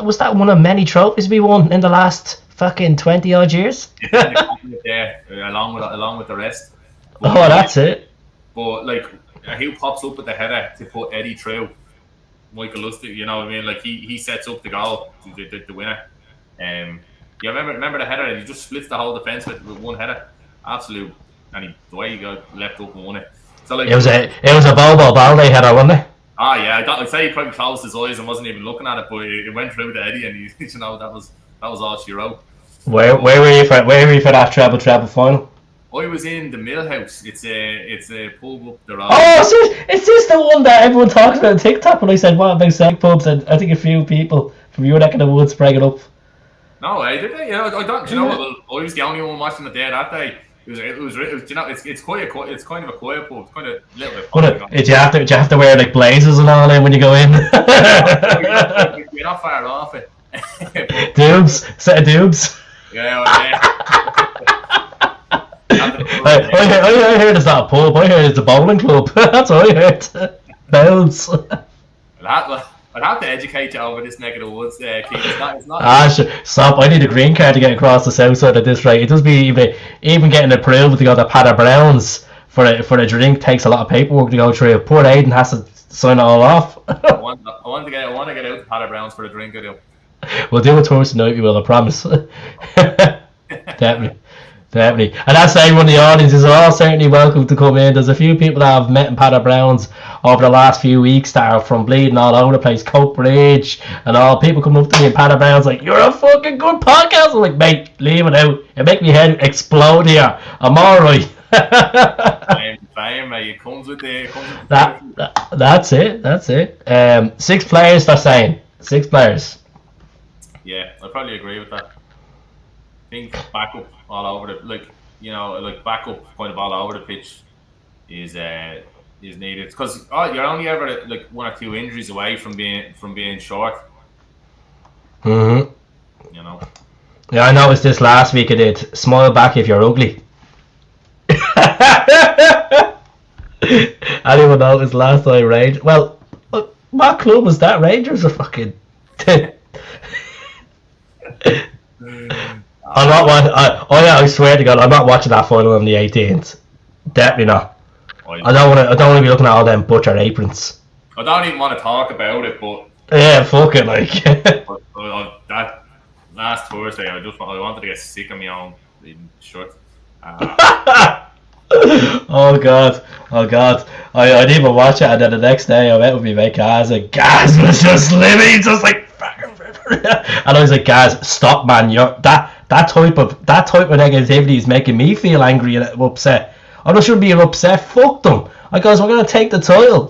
Speaker 1: Was that one of many trophies we won in the last fucking 20 odd years?
Speaker 2: Yeah, along with the rest. But,
Speaker 1: that's it.
Speaker 2: But who pops up with the header to put Eddie through? Michael Lustig, you know what I mean? He sets up the goal, the winner. You remember the header? He just splits the whole defence with one header. Absolute and the way he got left up and won it. So like
Speaker 1: it was a Bobo Balde header, wasn't it?
Speaker 2: I'd say he probably closed his eyes and wasn't even looking at it, but it went through the Eddie, and you know that was all she wrote.
Speaker 1: Where were you for that treble final?
Speaker 2: I was in the Millhouse. It's a pub up the road.
Speaker 1: Oh, is this the one that everyone talks about on TikTok? When I said what about Celtic pubs, and I think a few people from your neck of the woods sprang it up.
Speaker 2: No way, did they? Yeah, I don't. You know what? I was the only one watching it there that day. It was you know, it's kind of a quiet pub. It's kind of a little bit.
Speaker 1: Did you have to wear like blazers and all in when you go in?
Speaker 2: You're not far off it.
Speaker 1: Set of doobs.
Speaker 2: Yeah.
Speaker 1: I heard it's not a pub. I heard it's a bowling club. That's what I heard. Bells.
Speaker 2: I'd have to educate you over this neck of the woods, Keith. It's not.
Speaker 1: Stop! I need a green card to get across the south side of this. Right, it does be even getting approved to go to Patter Brown's for a drink takes a lot of paperwork to go through. Poor Aidan has to sign it all off.
Speaker 2: I want to get out to Patter Brown's for a drink. I do.
Speaker 1: We'll do it towards tonight. We will. I promise. Definitely. And that's everyone in the audience is all certainly welcome to come in. There's a few people that I've met in Patter Brown's over the last few weeks that are from bleeding all over the place, Cope Bridge and all. People come up to me in Patter Brown's like, you're a fucking good podcast. I'm like, mate, leave it out. You make me head explode here. I'm alright.
Speaker 2: Fine, mate. It comes with the...
Speaker 1: That's it. 6 players, they're saying. 6 players.
Speaker 2: Yeah, I probably agree with that. I think backup all over the backup kind of all over the pitch is needed because you're only ever like 1 or 2 injuries away from being short.
Speaker 1: You
Speaker 2: know.
Speaker 1: Yeah, I noticed this last week. I did. Smile back if you're ugly. Anyone noticed last time Rangers? Well, what club was that? Rangers are fucking. I'm not watching. I swear to God, I'm not watching that final on the 18th. Definitely not. I don't want to be looking at all them butcher aprons.
Speaker 2: I don't even want to talk about it, but
Speaker 1: yeah, fuck it, like.
Speaker 2: That last Thursday, I wanted to get sick of my own shirt.
Speaker 1: Oh god. I didn't even watch it, and then the next day I went with my mate Gaz, and Gaz was just living, just like. And I was like, guys, stop, man! That type of negativity is making me feel angry and upset. I shouldn't be upset. Fuck them. I goes, we're gonna take the title.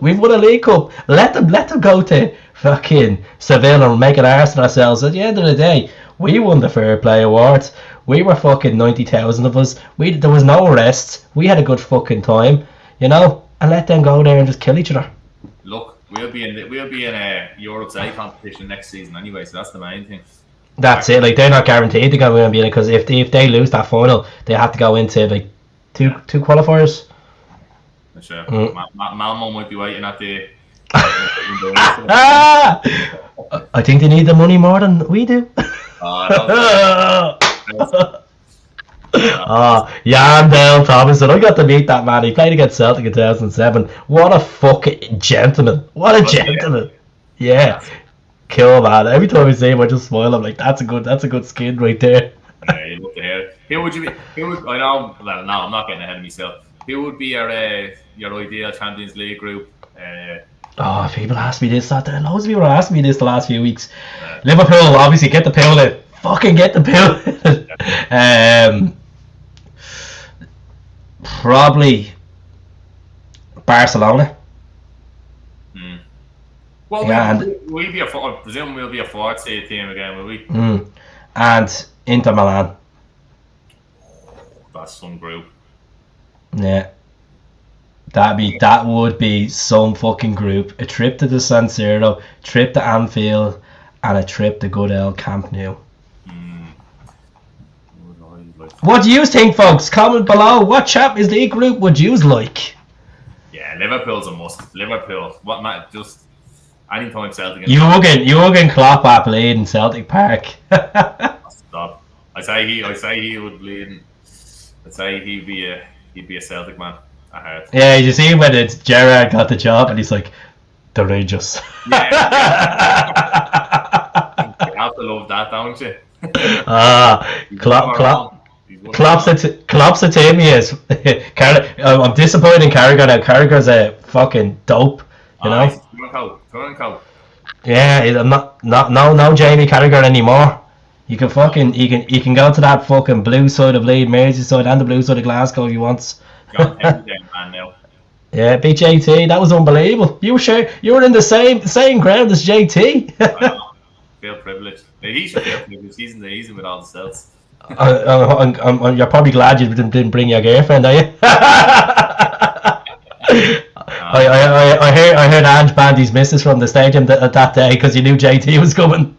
Speaker 1: We've won a League Cup. Let them go to fucking Seville and make an arse of ourselves. At the end of the day, we won the Fair Play Awards. We were fucking 90,000 of us. There was no arrests. We had a good fucking time, you know. And let them go there and just kill each other.
Speaker 2: Look. We'll be in a Europe's A competition next season anyway, so that's the main thing.
Speaker 1: That's it. Like they're not guaranteed to go in and be in it because if they lose that final, they have to go into like two qualifiers.
Speaker 2: Sure. Malmo might be waiting at the.
Speaker 1: I think they need the money more than we do. Jan Dale Thomason, I got to meet that man. He played against Celtic in 2007. What a fucking gentleman. Yeah. Cool, man. Every time I see him I just smile. I'm like, that's a good skin right there.
Speaker 2: Yeah, you love to hear it. I know, well, no, I'm not getting ahead of myself. Who would be your ideal Champions League group?
Speaker 1: People ask me this. Loads of people have asked me this the last few weeks. Liverpool, obviously, get the pill in. Fucking get the pill. Probably Barcelona.
Speaker 2: Well, yeah, I presume we'll be a 4th seed team again, will we?
Speaker 1: And Inter Milan.
Speaker 2: That's some group.
Speaker 1: Yeah. That would be some fucking group. A trip to the San Siro, trip to Anfield, and a trip to good old Camp Nou. What do you think, folks? Comment below. What Champions League group would you like?
Speaker 2: Yeah, Liverpool's a must. Liverpool. What man? Just anytime Celtic.
Speaker 1: Jurgen Klopp at played in Celtic Park.
Speaker 2: Stop. I say he would bleed. I'd say he'd be a Celtic man.
Speaker 1: Yeah, you see when Gerrard got the job and he's like, the Rangers.
Speaker 2: Yeah. You have to love that, don't you?
Speaker 1: Klopp.
Speaker 2: He's
Speaker 1: Klopp's a team, he is. I'm disappointed in Carragher now. Carragher's a fucking dope, you know.
Speaker 2: Turncoat.
Speaker 1: Yeah, I'm no Jamie Carragher anymore. You can go to that fucking blue side of Leeds, Merseyside, and the blue side of Glasgow if you want.
Speaker 2: John Henry, man, now.
Speaker 1: Yeah, beat JT. That was unbelievable. You were in the same ground as JT.
Speaker 2: I know. Feel privileged. He should feel privileged. He's in with all the cells.
Speaker 1: You're probably glad you didn't bring your girlfriend, are you? I heard Ange banned his missus from the stadium that day because he knew JT was coming.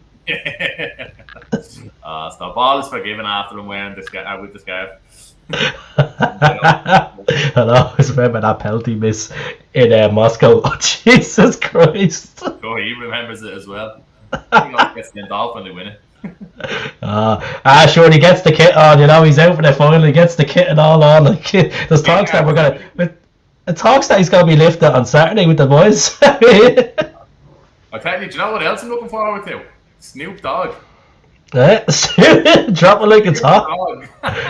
Speaker 2: Stop. All is forgiven after him wearing the scarf with the scarf.
Speaker 1: I always remember that penalty miss in Moscow. Oh, Jesus Christ!
Speaker 2: Sure, he remembers it as well. He always gets sent off when they win it.
Speaker 1: Sure, he gets the kit on. You know, he's out for the final. He gets the kit and all on. Like, there's talks that he's gonna be lifted on Saturday with the boys.
Speaker 2: I tell you, do you know what else I'm looking forward to? Snoop Dogg.
Speaker 1: Drop it like it's hot.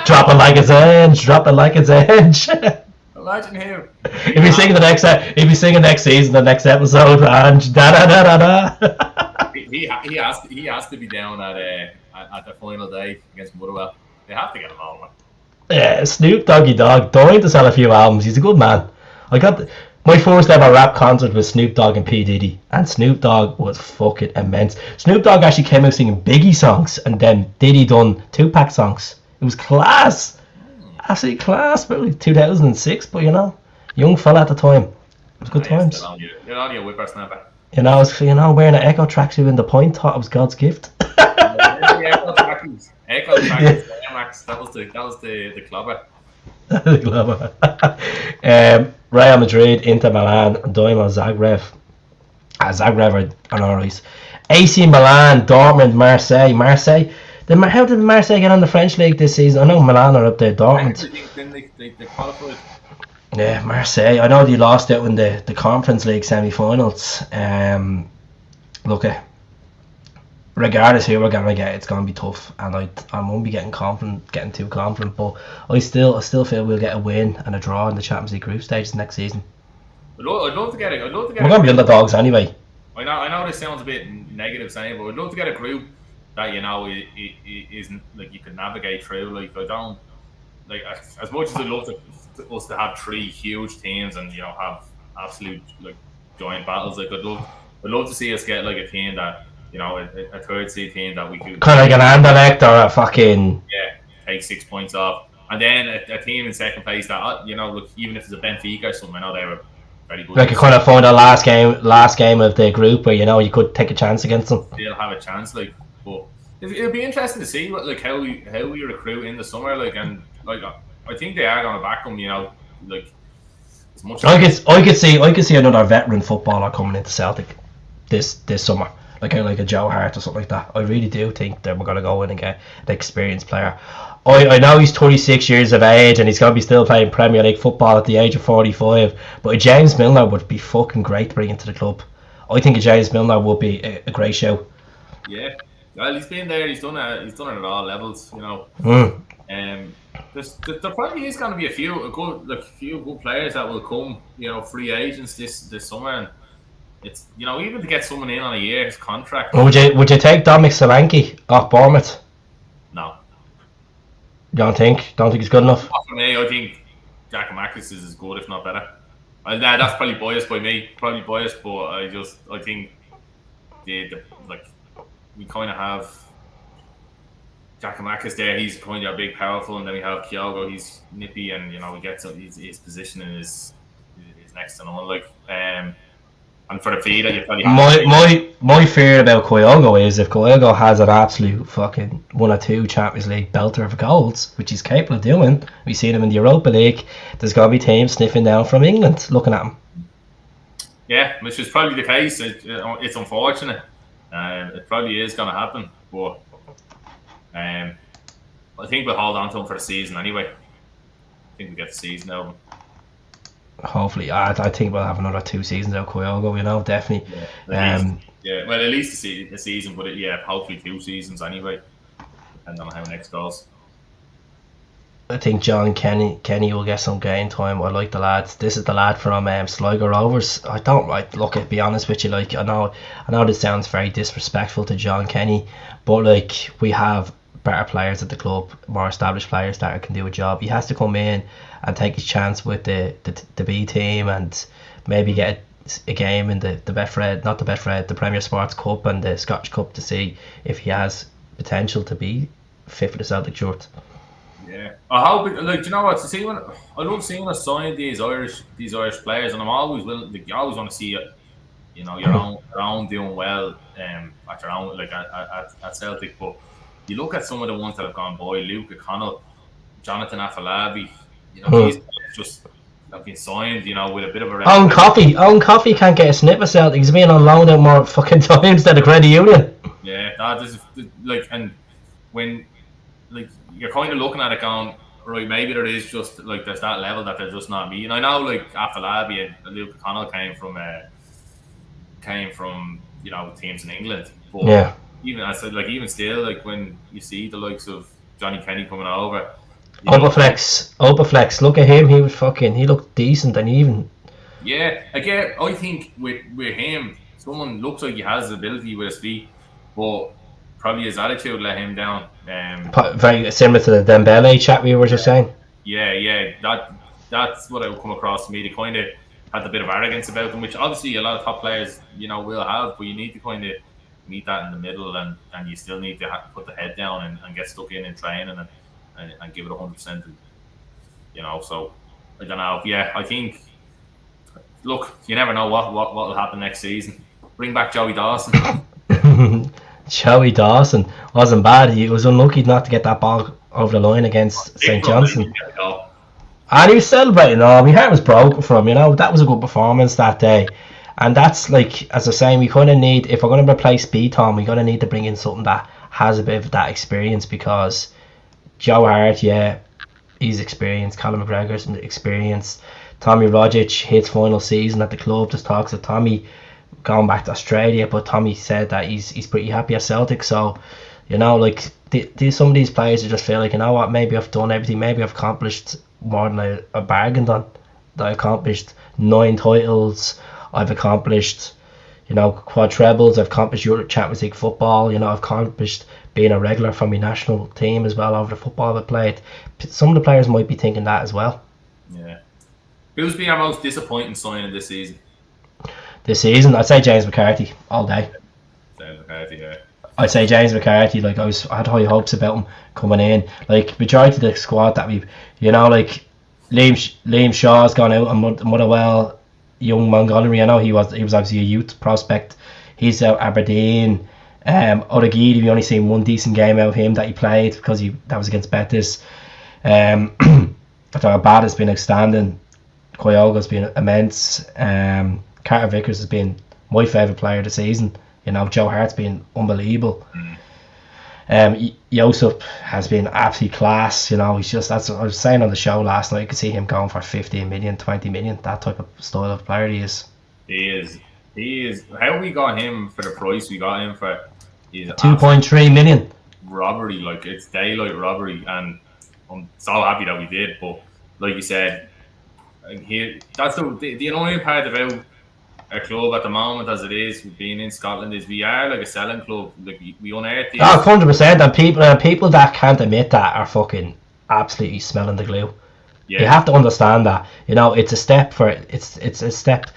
Speaker 1: Drop it like it's Ange. Drop it like it's Ange.
Speaker 2: Imagine him.
Speaker 1: He'll be singing next season, the next episode. Ange. Da da da da da.
Speaker 2: He has to be down at the final day against Motherwell. They have to get him over.
Speaker 1: Yeah, Snoop Doggy Dogg dying to sell a few albums. He's a good man. I got my first ever rap concert with Snoop Dogg and P Diddy, and Snoop Dogg was fucking immense. Snoop Dogg actually came out singing Biggie songs, and then Diddy done Tupac songs. It was class, absolutely class. Probably 2006, but you know, young fella at the time. It was good times.
Speaker 2: You're on your whippersnapper.
Speaker 1: You know, wearing an Echo tracksuit in the point, thought it was God's gift.
Speaker 2: Echo trackies. That was the clubber.
Speaker 1: The clubber. Real Madrid, Inter Milan, Dinamo Zagreb. Zagreb are alright. AC Milan, Dortmund, Marseille. How did Marseille get on the French league this season? I know Milan are up there. Dortmund.
Speaker 2: They qualified.
Speaker 1: Yeah, Marseille. I know they lost out in the Conference League semi-finals. Regardless who we're gonna get, it's gonna be tough, and I won't be getting too confident. But I still feel we'll get a win and a draw in the Champions League group stages next season.
Speaker 2: I'd love to get it. We're
Speaker 1: gonna be underdogs anyway.
Speaker 2: I know this sounds a bit negative saying, but I'd love to get a group that isn't like you can navigate through. Like I don't like as much as I'd love us to have three huge teams and have absolute like giant battles. Like I'd love to see us get like a team that. A third seed team that we could
Speaker 1: kind of like an Anderlecht or a fucking
Speaker 2: take 6 points off, and then a team in second place that look, even if it's a Benfica or something, I know they were very good.
Speaker 1: Like you kind of find the last game of the group where you could take a chance against them.
Speaker 2: They'll have a chance, like, but it'll be interesting to see how we recruit in the summer, like, and like I think they are going to back them, like as much. I could see another veteran footballer coming into Celtic this summer. Like a Joe Hart or something like that. I really do think that we're going to go in and get an experienced player. I know he's 26 years of age and he's going to be still playing Premier League football at the age of 45, but a James Milner would be fucking great to bring into the club. I think a James Milner would be a great show. Yeah, well, he's been there. He's done it at all levels. There probably is going to be a few good players that will come. Free agents this summer. And it's even to get someone in on a year's contract.
Speaker 1: Would you take Dominic Cervanki off Bournemouth?
Speaker 2: No.
Speaker 1: You don't think he's good enough?
Speaker 2: Not for me. I think Giakoumakis is as good, if not better. That's probably biased by me. Probably biased, but I think we kind of have Giakoumakis there. He's kind of big, powerful, and then we have Kyogo. He's nippy, and he gets his positioning is next to none. And for the fee that you probably have
Speaker 1: my fear about Kyogo is if Kyogo has an absolute fucking 1 or 2 Champions League belter of goals, which he's capable of doing. We've seen him in the Europa League. There's going to be teams sniffing down from England looking at him.
Speaker 2: Yeah, which is probably the case. It's unfortunate. It probably is going to happen, but I think we'll hold on to him for the season anyway. I think we get the season out of him.
Speaker 1: Hopefully, I think we'll have another 2 seasons out of Kyogo, definitely.
Speaker 2: Well, at least a season, but hopefully 2 seasons anyway, depending on how next goes.
Speaker 1: I think John Kenny will get some game time. I like the lads. This is the lad from Sligo Rovers. I don't like look at be honest with you. Like I know this sounds very disrespectful to John Kenny, but like we have better players at the club, more established players that can do a job. He has to come in and take his chance with the B team and maybe get a game in the Betfred, not the Betfred, the Premier Sports Cup and the Scottish Cup to see if he has potential to be fit for the Celtic shirt.
Speaker 2: Yeah, I hope. Like, do you know what? To see when I love seeing us sign these Irish players, and I'm always willing. Like, you always want to see it. You know, your own doing well. At your own, like at Celtic, but you look at some of the ones that have gone by: Luke O'Connell, Jonathan Afolabi. You know, these players just have been signed. You know, with a bit of a.
Speaker 1: Owen Coffey can't get a snip of Celtic. He's been on loan out more fucking times than the credit union.
Speaker 2: Yeah, that is like, and when like. You're kind of looking at it going, right, maybe there is just, like, there's that level that they're just not meeting. I know, like, Afolabi and Luke O'Connell came from, you know, teams in England. But
Speaker 1: yeah.
Speaker 2: Even still, like, when you see the likes of Johnny Kenny coming over.
Speaker 1: Oberflex, look at him, he looked decent and even.
Speaker 2: Yeah, again, I think with him, someone looks like he has the ability with his feet, but probably his attitude let him down.
Speaker 1: Very similar to the Dembele chat we were just saying.
Speaker 2: Yeah, that's what I would come across to me. They kind of had a bit of arrogance about them, which obviously a lot of top players, you know, will have, but you need to kind of meet that in the middle, and you still need to put the head down and get stuck in training and give it 100%. And, you know, so I don't know. Yeah, I think. Look, you never know what will happen next season. Bring back Joey Dawson.
Speaker 1: Joey Dawson wasn't bad. He was unlucky not to get that ball over the line against St. Johnstone. And he was celebrating. My heart was broken for him. You know, that was a good performance that day. And that's like, as I was saying, we kind of need, if we're going to replace B-Tom, we're going to need to bring in something that has a bit of that experience, because Joe Hart, yeah, he's experienced. Callum McGregor's experienced. Tommy Rogic, his final season at the club, just talks of Tommy going back to Australia, but Tommy said that he's pretty happy at Celtic. So, you know, like some of these players just feel like, you know what, maybe I've done everything, maybe I've accomplished more than I bargained on. I accomplished 9 titles, I've accomplished, you know, quad trebles, I've accomplished Europe Champions League football, you know, I've accomplished being a regular for my national team as well over the football I've played. Some of the players might be thinking that as well.
Speaker 2: Yeah. Who's been our most disappointing signing this season?
Speaker 1: This season, I'd say James McCarthy all day.
Speaker 2: James McCarthy, yeah.
Speaker 1: I'd say James McCarthy. Like I had high hopes about him coming in. Like majority of the squad that we, you know, like Liam Shaw's gone out and Motherwell, young Montgomery. I know he was obviously a youth prospect. He's out Aberdeen. Odegaard, we only seen one decent game out of him that he played because that was against Betis. I thought Bad has been outstanding. Kyogo's been immense. Carter-Vickers has been my favourite player of the season. You know, Joe Hart's been unbelievable. Josip has been absolutely class. You know, he's just, that's what I was saying on the show last night. You could see him going for 15 million, 20 million. That type of style of player he is.
Speaker 2: He is. How we got him for the price we got him for? He's
Speaker 1: 2.3 million.
Speaker 2: Robbery, like it's daylight robbery, and I'm so happy that we did. But like you said, that's the only part about our club at the moment, as it is, being in Scotland, is we are like a selling club. Like we unearth these.
Speaker 1: 100%. And people that can't admit that are fucking absolutely smelling the glue. Yeah. You have to understand that. You know, it's a step for it's a step.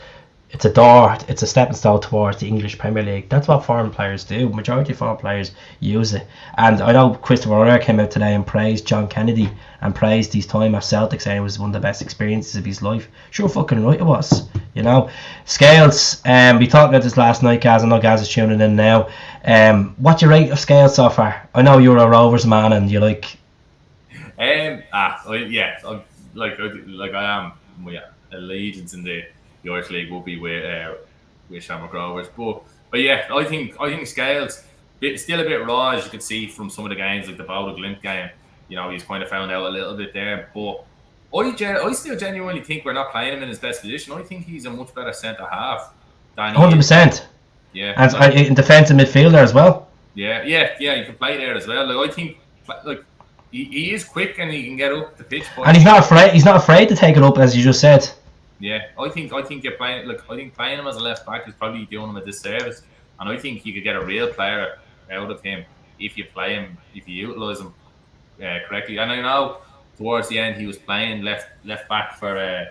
Speaker 1: It's a door. It's a stepping stone towards the English Premier League. That's what foreign players do. Majority of foreign players use it. And I know Christopher O'Reilly came out today and praised John Kennedy and praised his time at Celtic, saying it was one of the best experiences of his life. Sure, fucking right it was. You know, Scales. We talked about this last night, Gaz. I know Gaz is tuning in now. What do you rate of Scales so far? I know you're a Rovers man and you like.
Speaker 2: I am. My allegiance in the Irish League will be with Shamrock Rovers, but yeah, I think Scales still a bit raw, as you can see from some of the games, like the Bodo Glimt game. You know, he's kind of found out a little bit there, but I still genuinely think we're not playing him in his best position. I think he's a much better centre half than
Speaker 1: 100%.
Speaker 2: Yeah,
Speaker 1: and in defensive midfielder as well.
Speaker 2: Yeah, you can play there as well. Like I think, like he is quick and he can get up the pitch.
Speaker 1: And he's not afraid. He's not afraid to take it up, as you just said.
Speaker 2: Yeah, I think you're playing. Look, I think playing him as a left back is probably doing him a disservice, and I think you could get a real player out of him if you play him, if you utilise him correctly. And I know towards the end he was playing left back for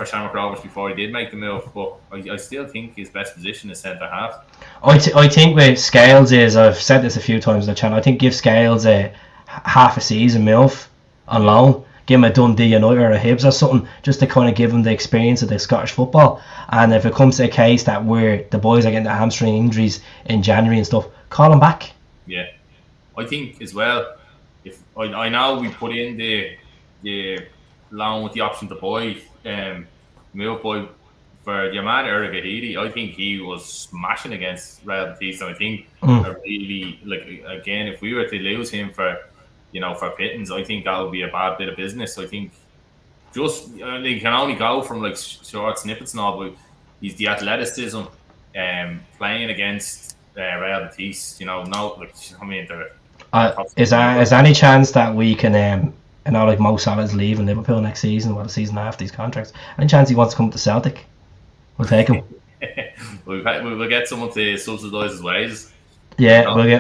Speaker 2: Shamrock Rovers before he did make the move, but I still think his best position is centre half.
Speaker 1: I think with Scales is, I've said this a few times on the channel, I think give Scales a half a season move on loan. Give him a Dundee United or a Hibs or something, just to kind of give him the experience of the Scottish football. And if it comes to a case that where the boys are getting the hamstring injuries in January and stuff, call him back.
Speaker 2: Yeah, I think as well. If I know we put in the loan with the option to buy, move boy for the man Erigahidi, I think he was smashing against Real Betis. And I think really, like, again, if we were to lose him for pittance, I think that would be a bad bit of business. I think just they can only go from like short snippets now, but he's the athleticism, playing against Real Betis.
Speaker 1: Is there any chance that we can, like Mo Salah's leaving Liverpool next season, or the season after these contracts? Any chance he wants to come to Celtic? We'll take him.
Speaker 2: We'll get someone to subsidise his wages.
Speaker 1: Yeah, we'll get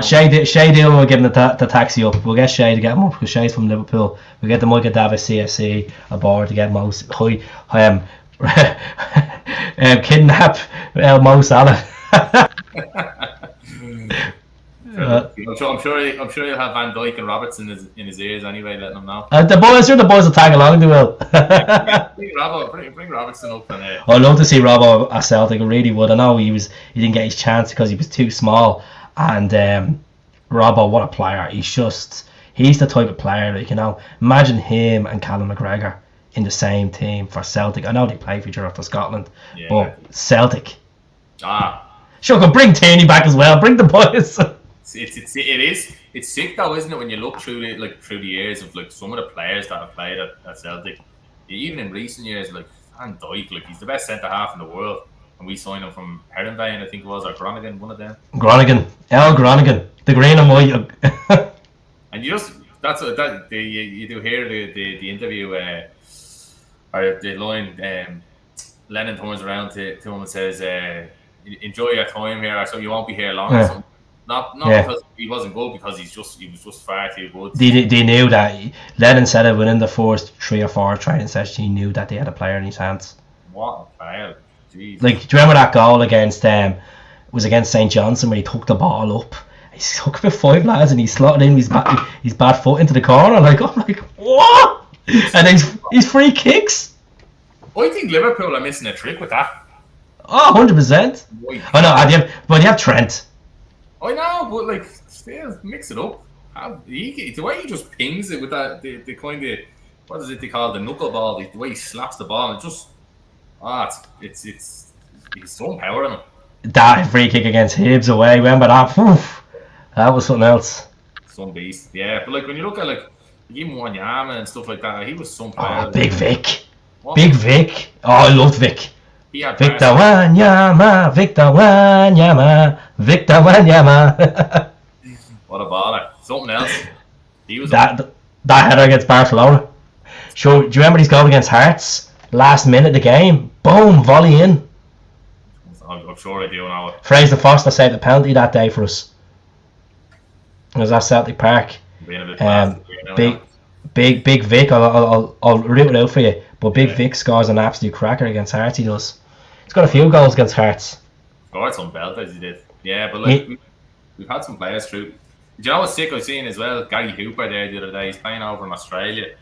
Speaker 1: Shay Deal will give him the taxi up. We'll get Shay to get him up because Shay's from Liverpool. We'll get the Micah Davis CSC aboard to get Mo kidnap Mo Salah.
Speaker 2: I'm sure you'll have Van Dijk and Robertson in his ears anyway, letting him know.
Speaker 1: The boys will tag along. They will.
Speaker 2: Bring Robertson up.
Speaker 1: I'd love to see Robbo at Celtic. I really would. I know he didn't get his chance because he was too small. And Robbo, what a player! He's the type of player that imagine him and Callum McGregor in the same team for Celtic. I know they play for each other for Scotland, but Celtic. Sure, can bring Tierney back as well. Bring the boys.
Speaker 2: It's sick though, isn't it, when you look through the years of like some of the players that have played at Celtic, even in recent years, like Van Dijk, like he's the best centre half in the world, and we signed him from Herenveen, I think it was, or Groningen, one of them. Groningen,
Speaker 1: the green and white.
Speaker 2: And you do hear the interview, or the line. Lennon turns around to him and says, "Enjoy your time here, so you won't be here long."
Speaker 1: Yeah.
Speaker 2: Not because he wasn't good, because he was just far too good.
Speaker 1: They knew that. Lennon said it within the first 3 or 4 training sessions. He knew that they had a player in his hands.
Speaker 2: What a player! Jeez.
Speaker 1: Like, do you remember that goal against against St. Johnson where he took the ball up? He took about 5 lads and he slotted in his bad foot into the corner. I'm like, what? And his free kicks.
Speaker 2: I think Liverpool are missing a trick with that.
Speaker 1: Oh, 100%. I know, but you have Trent.
Speaker 2: I know, but like, still mix it up. The way he just pings it with that, the kind of, what is it they call, the knuckleball? The way he slaps the ball, it just, it's he's so power in him. That
Speaker 1: free kick against Hibs away, remember that? Oof, that was something else.
Speaker 2: Some beast, yeah. But like when you look at like even Wanyama and stuff like that, he was some player.
Speaker 1: Oh, Big Vic. What? Big Vic. Oh, I loved Vic. Victor Wanyama.
Speaker 2: What a baller. Something else. He was
Speaker 1: that header against Barcelona. Sure, do you remember his goal against Hearts? Last minute of the game. Boom, volley in.
Speaker 2: I'm sure I do know it.
Speaker 1: Fraser Foster saved the penalty that day for us. It was at Celtic Park.
Speaker 2: Being a bit
Speaker 1: Big Vic, I'll root it out for you. But Big Vic scores an absolute cracker against Hearts, he does. He's got a few goals against Hearts.
Speaker 2: Scored some belters, he did. Yeah, but like, we've had some players through. Do you know what's sick I've seen as well? Gary Hooper there the other day. He's playing over in Australia.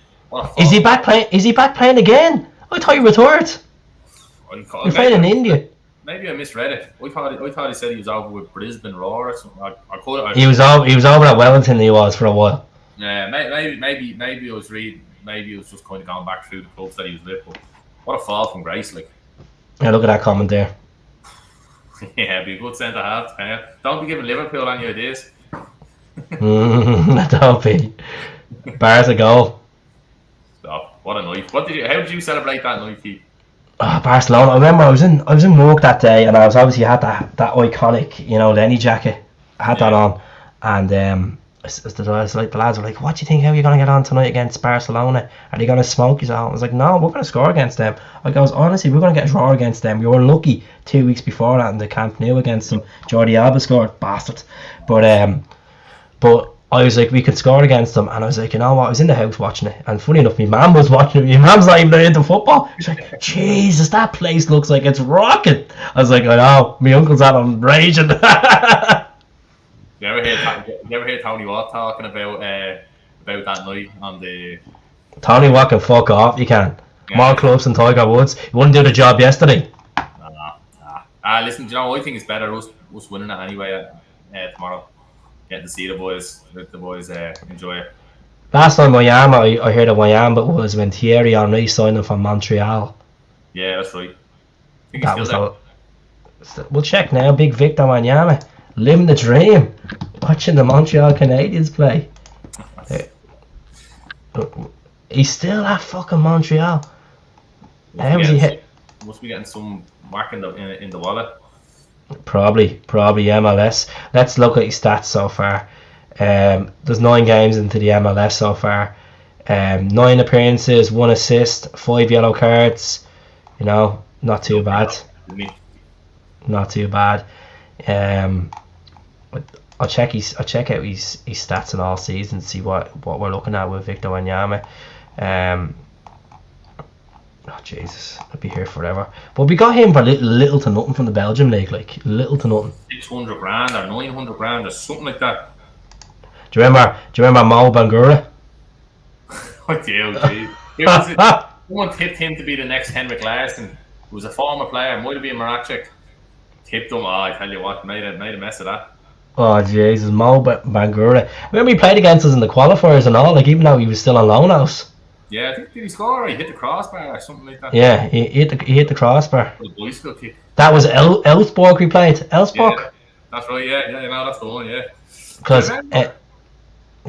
Speaker 1: Is he back playing again? I thought he retired. He's playing in India.
Speaker 2: Maybe I misread it. I thought he said he was over with Brisbane Roar or something.
Speaker 1: He was over at Wellington. He was for a while.
Speaker 2: Yeah, maybe I was reading. Maybe he was just kind of going back through the clubs that he was with. But what a fall from grace, like.
Speaker 1: Yeah, look at that comment there.
Speaker 2: Yeah, be a good centre half. Don't be giving Liverpool any ideas.
Speaker 1: Don't be. Bars a goal.
Speaker 2: Stop. What a night. How did you celebrate that night, Keith?
Speaker 1: Barcelona. I remember I was in work that day, and I was obviously had that iconic, Lenny jacket. I had that on, and the lads were like, what do you think, how are you going to get on tonight against Barcelona? Are they going to smoke you out? I was like, no, we're going to score against them. I goes, honestly, we're going to get a draw against them. We were lucky 2 weeks before that in the Camp Nou against them. Jordi Alba scored, bastards. But I was like, we could score against them, and I was like, you know what, I was in the house watching it, and funny enough, my mum was watching it. My mum's not even into football. She's like, Jesus, that place looks like it's rocking. I was like, I know, my uncle's out on raging.
Speaker 2: You ever hear Tony Watt talking about that night on the...
Speaker 1: Tony Watt can fuck off, you can. Yeah. More clubs than Tiger Woods. He wouldn't do the job yesterday.
Speaker 2: Nah. Listen, do you know, I think it's better us winning it anyway tomorrow. Getting to see the boys enjoy it.
Speaker 1: Last time Wanyama, I heard of Wanyama was when Thierry Henry signed him from Montreal.
Speaker 2: Yeah, that's right.
Speaker 1: We'll check now. Big Victor Wanyama, living the dream, watching the Montreal Canadiens play. He's still at fucking Montreal. How was he hit?
Speaker 2: Must be getting some mark in the wallet.
Speaker 1: Probably MLS. Let's look at his stats so far. There's 9 games into the MLS so far. 9 appearances, 1 assist, 5 yellow cards. You know, not too bad. Not too bad. I'll check out his stats in all seasons, see what we're looking at with Victor Wanyama. Oh Jesus, I'd be here forever. But we got him for little to nothing from the Belgium league, like little to nothing.
Speaker 2: 600 grand or 900 grand or something like that.
Speaker 1: Do you remember Mo Bangura?
Speaker 2: Oh dear, someone tipped him to be the next Henrik Larsson, who was a former player, might have been Maracek. Tipped him. I tell you what, made a mess of that.
Speaker 1: Oh Jesus, Mo Bangura. Remember he played against us in the qualifiers and all, like even though he was still on loan out.
Speaker 2: Yeah, I think did he score or he hit the crossbar or something like that?
Speaker 1: Yeah, he hit the crossbar.
Speaker 2: The bicycle kick.
Speaker 1: That was Elfsborg we played. Elfsborg?
Speaker 2: Yeah, that's right, yeah, no, that's the one, yeah.
Speaker 1: Because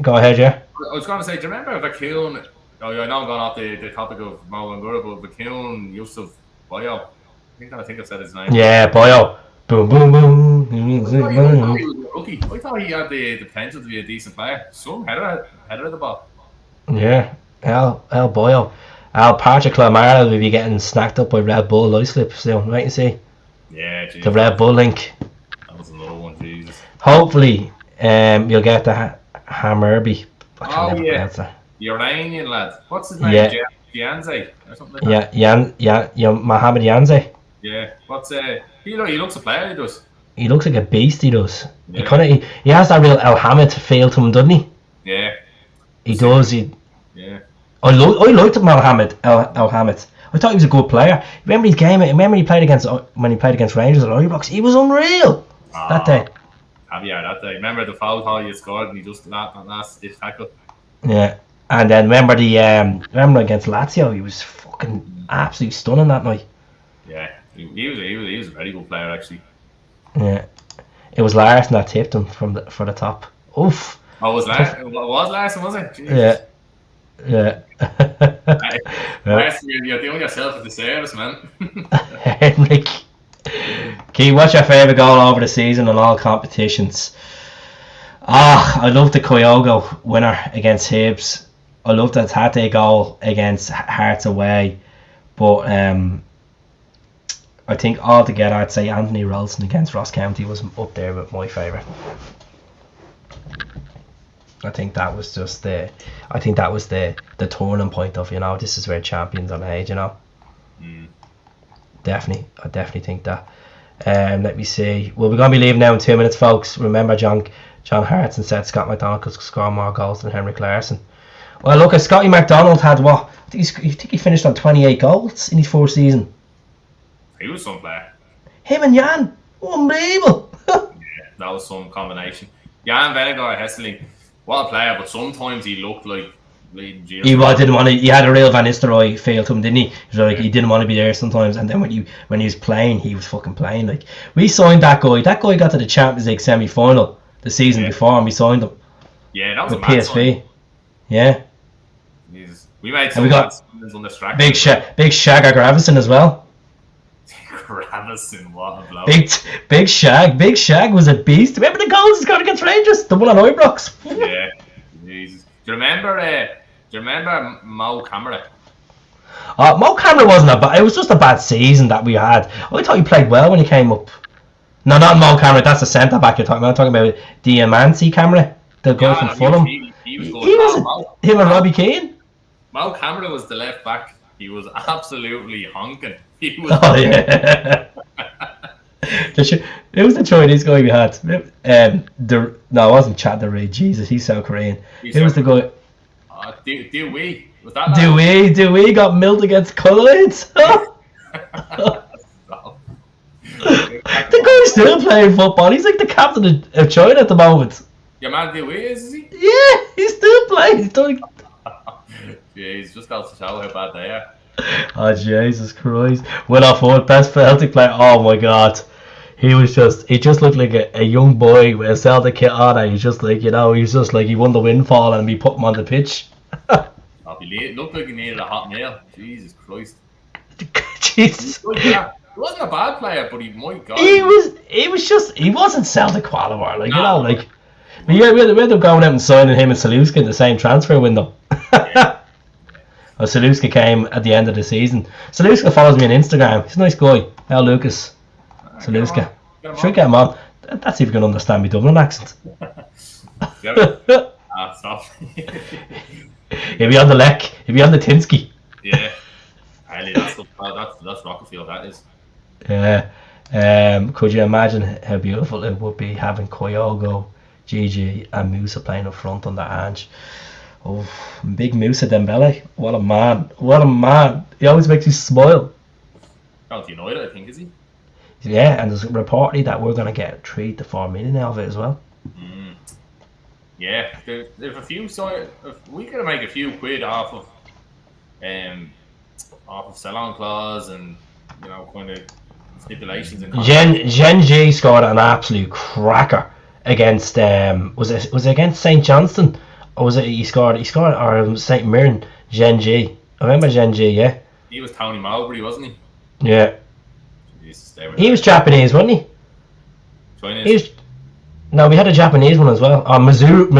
Speaker 1: go ahead, yeah.
Speaker 2: I was gonna say, do you remember Vakun? Oh yeah, I know I'm going off the topic of Mo Bangura, but Vakun Yusuf Boyo. I think I said his name.
Speaker 1: Yeah, Boyo. Boom boom boom.
Speaker 2: I thought he had the potential to be a decent player. Some header of the ball.
Speaker 1: Yeah. Al Boyle. Al Patrick Clamara will be getting snacked up by Red Bull light slip soon, right? You see?
Speaker 2: Yeah, Jesus.
Speaker 1: The Red Bull link.
Speaker 2: That was another one, Jesus.
Speaker 1: Hopefully, you'll get the Hammerby.
Speaker 2: Oh yeah, the Iranian lad. What's his name? Yeah. Yanze or something like that.
Speaker 1: Yeah, Mohamed Yanze.
Speaker 2: Yeah. What's he looks a player, he does.
Speaker 1: He looks like a beast, he does. Yeah. He has that real El Hamid feel to him, doesn't he?
Speaker 2: Yeah.
Speaker 1: He does.
Speaker 2: Yeah.
Speaker 1: I liked him, El Hamid. I thought he was a good player. Remember his game? Remember he played against Rangers at Ibrox? He was unreal that day.
Speaker 2: That day. Remember the foul call you scored and he just last ditch tackle.
Speaker 1: Yeah, and then remember against Lazio, he was fucking absolutely stunning that night.
Speaker 2: Yeah, he was a very good player actually.
Speaker 1: Yeah, it was Larsson that tipped him for the top. Oof.
Speaker 2: Oh, was Larsson, was it? Jeez.
Speaker 1: Yeah. Yeah.
Speaker 2: You're doing yourself a disservice, man.
Speaker 1: Henrik, Key, what's your favourite goal over the season in all competitions? I love the Kyogo winner against Hibs. I love the Tate goal against Hearts away. But I think altogether I'd say Anthony Ralston against Ross County was up there with my favourite. I think that was just the turning point of, this is where champions are made, Definitely, I definitely think that. Let me see. Well, we're going to be leaving now in 2 minutes, folks. Remember, John Hartson said Scott McDonald could score more goals than Henrik Larsson. Well, look, Scotty McDonald had what? I think he finished on 28 goals in his fourth season.
Speaker 2: He was some player.
Speaker 1: Him and Jan, unbelievable.
Speaker 2: Yeah, that was some combination. Jan Vennegaard Hesseling. What a player, but sometimes he looked like bleeding Jesus.
Speaker 1: He had a real Van Nistelrooy feel to him, didn't he? He was like, he didn't want to be there sometimes, and then when he was playing, he was fucking playing. Like, we signed that guy. That guy got to the Champions League semi-final the season before, and we signed him.
Speaker 2: Yeah, that was
Speaker 1: with
Speaker 2: a mad
Speaker 1: PSV.
Speaker 2: sign.
Speaker 1: Yeah.
Speaker 2: Jesus. We made some
Speaker 1: on the
Speaker 2: Big
Speaker 1: Shagger Gravison as well.
Speaker 2: Gravison, what a blow.
Speaker 1: Big Shag was a beast. Remember the goals he scored against Rangers? The one on Ibrox.
Speaker 2: Yeah, Jesus. Do you remember Mo Camara?
Speaker 1: Mo Camara wasn't a bad. It was just a bad season that we had. I thought he played well when he came up. No, not Mo Camara. That's the centre back you're talking about. I'm talking about Diamansi Camara, the guy from Fulham.
Speaker 2: He was good.
Speaker 1: Him and Robbie Keane.
Speaker 2: Mo Camara was the left back. He was absolutely honking. He was.
Speaker 1: Oh yeah. It was the Chinese guy we had. No, it wasn't Chattery. Jesus, he's South Korean. It was the guy.
Speaker 2: Dewey. Was that
Speaker 1: Dewey got milled against Colloids. The guy's still playing football. He's like the captain of China at the moment.
Speaker 2: Your man Dewey is he?
Speaker 1: Yeah, he's still playing. He's doing.
Speaker 2: Yeah, he's just got to show how bad they are.
Speaker 1: Oh Jesus Christ! Will off Wood, best Celtic player. Oh my God, he just looked like a young boy with a Celtic kit on, and he's just like, he's just like he won the windfall and we put him on the pitch.
Speaker 2: He looked like he needed a hot meal. Jesus Christ!
Speaker 1: Jesus.
Speaker 2: He wasn't a bad player, but my God.
Speaker 1: He wasn't Celtic qualifier, But yeah, we ended up going out and signing him and Saluska in the same transfer window.
Speaker 2: Yeah.
Speaker 1: Well, Saluska came at the end of the season. Saluska follows me on Instagram. He's a nice guy. Al Lucas. Saluska. Should get him on. That's if you can understand me Dublin accent.
Speaker 2: Stop.
Speaker 1: He'll be on the Lek. He'll be on the Tinsky.
Speaker 2: Yeah. That's Rockefield, that is.
Speaker 1: Yeah. Could you imagine how beautiful it would be having Kyogo, Gigi and Moussa playing up front under Ange? Oh, big Moussa Dembele. What a man. He always makes you smile.
Speaker 2: Out to United, I think, is he?
Speaker 1: Yeah, and there's reportedly that we're going to get 3 to 4 million out of it as well.
Speaker 2: Yeah, there's a few. So we could make a few quid off of sell-on clause and kind of stipulations and.
Speaker 1: Gen G scored an absolute cracker against was it against St Johnston, or was it he scored or St Mirren? Gen G. I remember Gen G. Yeah.
Speaker 2: He was Tony Mowbray, wasn't he?
Speaker 1: Yeah.
Speaker 2: Jesus,
Speaker 1: he was Japanese, wasn't he?
Speaker 2: Chinese.
Speaker 1: No, we had a Japanese one as well. Mizuru.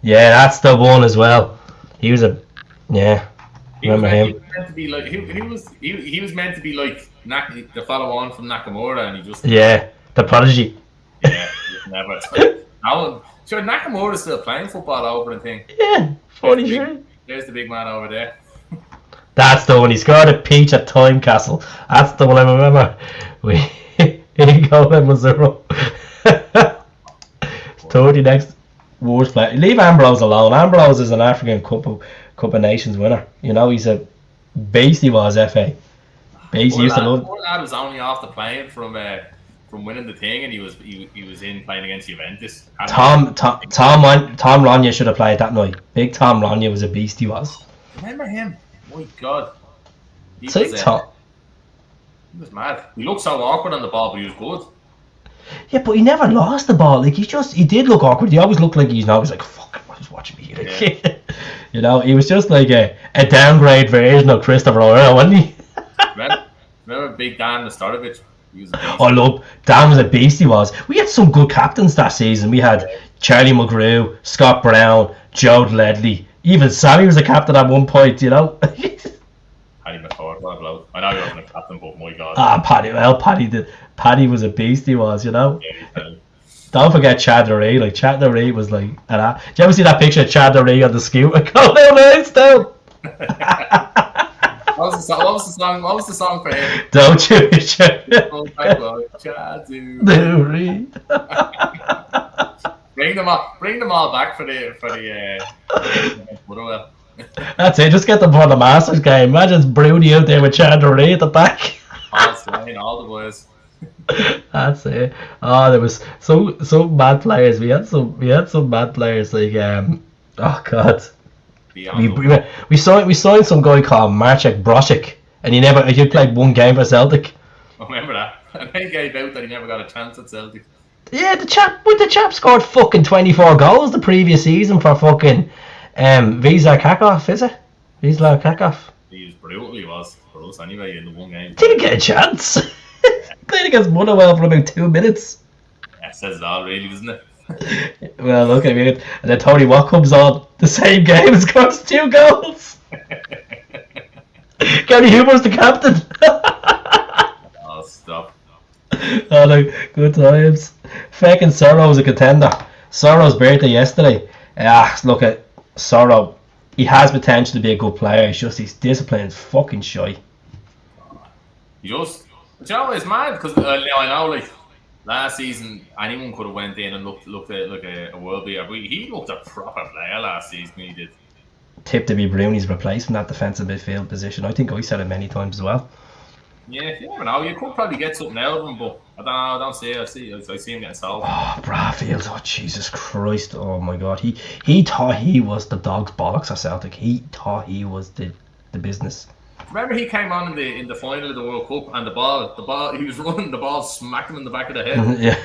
Speaker 1: Yeah, that's the one as well. He was remember him?
Speaker 2: He was meant to be like he was meant to be like the follow on from Nakamura, and he just
Speaker 1: the prodigy.
Speaker 2: Yeah, never. Sure, Nakamura's still playing football over and thing.
Speaker 1: Yeah, 43.
Speaker 2: There's the big man over there.
Speaker 1: That's the one. He scored a peach at Tynecastle. That's the one I remember. Here you go, Mizuru. 30 next worst player. Leave Ambrose alone. Ambrose is an African Cup of Nations winner. He's a beast. He was FA. Beast. He used to love.
Speaker 2: Poor lad was only off the plane from winning the thing, and he was in playing against Juventus.
Speaker 1: Tom Rania should have played that night. Big Tom Rania was a beast. He was.
Speaker 2: Remember him? My God. He was mad. He looked so awkward on the ball, but he was good.
Speaker 1: Yeah, but he never lost the ball. Like he did look awkward. He always looked like he's like, fuck, I was watching me. Like, he was just like a downgrade version of Christopher O'Reilly, wasn't he?
Speaker 2: Remember Big Dan Nastorovic? He was a beast.
Speaker 1: Oh, look, Dan was a beast. He was. We had some good captains that season. We had Charlie McGrew, Scott Brown, Joe Ledley. Even Sammy was a captain at one point.
Speaker 2: Paddy McCord, what a bloke. I know he wasn't a captain, but my God.
Speaker 1: Paddy was a beast, he was,
Speaker 2: Yeah,
Speaker 1: Don't forget Chad Doree. Like, Chad Doree was like... Did you ever see that picture of Chad Doree on the scooter? Go down there still!
Speaker 2: What was the song for him?
Speaker 1: Don't you?
Speaker 2: Chad
Speaker 1: Doree.
Speaker 2: Bring them all back for the Motherwell.
Speaker 1: That's it, just get them for the Masters game. Imagine Brody out there with Chad Doree at the back.
Speaker 2: All the boys.
Speaker 1: That's it. Oh, there was some bad players. We had some bad players like oh God. We signed some guy called Marcek Brochik, and he played one game for Celtic.
Speaker 2: I remember that. And then he gave out that he never got a chance at Celtic.
Speaker 1: Yeah, the chap scored fucking 24 goals the previous season for fucking Wisla Krakow, is it? Wisla Krakow.
Speaker 2: He was brutal, he was, for us anyway, in the one game.
Speaker 1: Didn't get a chance. Played against Motherwell for about 2 minutes.
Speaker 2: That says it all, really, doesn't it?
Speaker 1: Well, look, I mean, and then Tony Watt comes on the same game and scores 2 goals. Gary Huber's the captain.
Speaker 2: Oh, stop.
Speaker 1: Oh, no, good times. Fucking Soro was a contender. Soro's birthday yesterday. Look at Soro. He has potential to be a good player. It's just his discipline is fucking shy.
Speaker 2: But you know, it's mad because I know, like, last season anyone could have went in and looked like a world beater, but he looked a proper player last season. He did.
Speaker 1: Tip to be Bruni's replacement at defensive midfield position. I think I said it many times as well.
Speaker 2: Yeah, you never know. You could probably get something out of him, but I don't know. I don't see it. I see him getting sold.
Speaker 1: Oh, Bradfield. Oh, Jesus Christ. Oh, my God. He thought he was the dog's bollocks at Celtic. He thought he was the business.
Speaker 2: Remember he came on in the final of the World Cup and the ball, he was running, the ball smacked him in the back of the head.
Speaker 1: Yeah.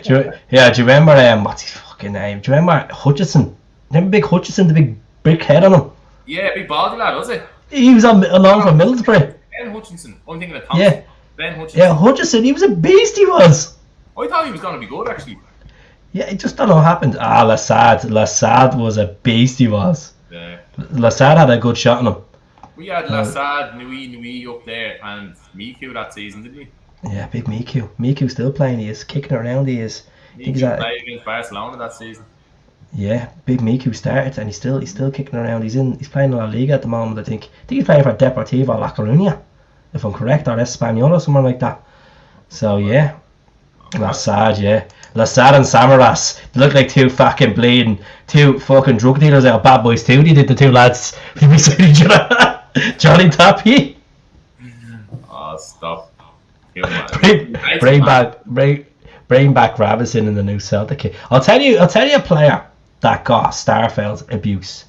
Speaker 1: Do you remember, what's his fucking name? Do you remember Hutchison? Remember Big Hutchison, the big brick head on him?
Speaker 2: Yeah, big baldy lad, was it?
Speaker 1: He was along for Middlesbrough.
Speaker 2: Ben Hutchinson. I'm thinking of Thompson.
Speaker 1: Yeah.
Speaker 2: Ben Hutchinson.
Speaker 1: Yeah, Hutchison, he was a beast, he was.
Speaker 2: I thought he was going to be good, actually.
Speaker 1: Yeah, it just don't know what happened. Lassad was a beast, he was.
Speaker 2: Yeah.
Speaker 1: Lassad had a good shot on him.
Speaker 2: We had Lassad, Nui up there, and Mikael that season, didn't we?
Speaker 1: Yeah, big Mikael. Mikael's still playing, he is. Kicking around, he is.
Speaker 2: He played against Barcelona that season.
Speaker 1: Yeah, big Mikael started and he's still kicking around. He's playing in La Liga at the moment, I think. I think he's playing for Deportivo La Coruña, if I'm correct, or Espanyol or somewhere like that. So yeah. Lassad, yeah. Lassad and Samaras. They look like two fucking drug dealers out of Bad Boys 2. They did the two lads beside each other. Johnny Tappy.
Speaker 2: Oh, stop.
Speaker 1: Bring back Robinson in the new Celtic kit. I'll tell you a player that got Starfeld's abuse,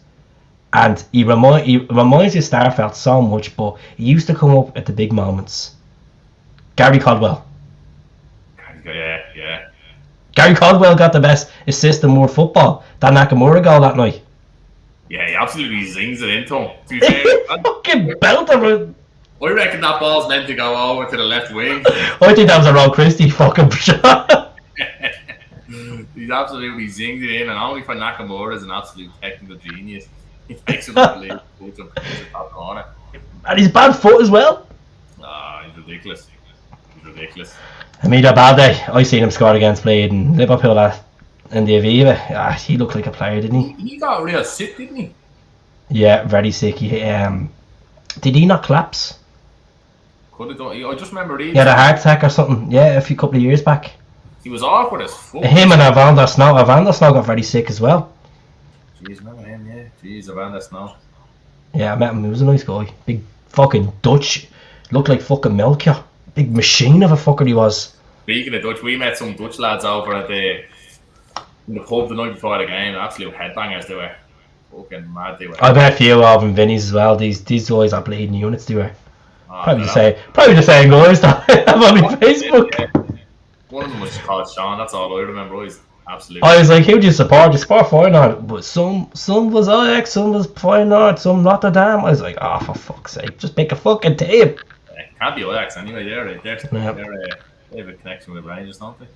Speaker 1: and he reminds you of Starfeld so much, but he used to come up at the big moments. Gary Caldwell.
Speaker 2: Yeah.
Speaker 1: Gary Caldwell got the best assist in world football. That Nakamura goal that night.
Speaker 2: Yeah, he absolutely zings it into him. To be
Speaker 1: He fucking belted him.
Speaker 2: I reckon that ball's meant to go over to the left wing.
Speaker 1: I think that was a Ron Christie fucking shot.
Speaker 2: He's absolutely zinged it in, and only for Nakamura is an absolute technical genius. He makes him believe puts him to the top corner.
Speaker 1: And he's bad foot as well.
Speaker 2: He's ridiculous.
Speaker 1: Maeda Balde, I seen him score against Blade and Liverpool in the Aviva. He looked like a player, didn't he?
Speaker 2: He got real sick, didn't he?
Speaker 1: Yeah, very sick. Did he not collapse?
Speaker 2: Could have done. I just remember reading.
Speaker 1: He had a heart attack or something. Yeah, a couple of years back.
Speaker 2: He was awkward as fuck.
Speaker 1: Him and Evander Snow. Evander Snow got very sick as well.
Speaker 2: Jeez, remember him? Yeah. Jeez, Evander Snow.
Speaker 1: Yeah, I met him. He was a nice guy. Big fucking Dutch. Looked like fucking Melchior. Big machine of a fucker he was.
Speaker 2: Speaking of Dutch, we met some Dutch lads over in the pub the night before the game. Absolute headbangers they were. Fucking mad they were.
Speaker 1: I met a few of them, Vinny's as well. These guys are bleeding units they were. Probably the same guys that I have on my Facebook.
Speaker 2: Yeah. One of them was called Sean, that's all I remember. He's absolutely.
Speaker 1: I was like, who do you support? You support Feyenoord, but some was Ajax, some was Feyenoord, some Notre Dame. I was like, for fuck's sake, just make a fucking team.
Speaker 2: Can't be Ajax anyway. They have a connection with Rangers, don't they?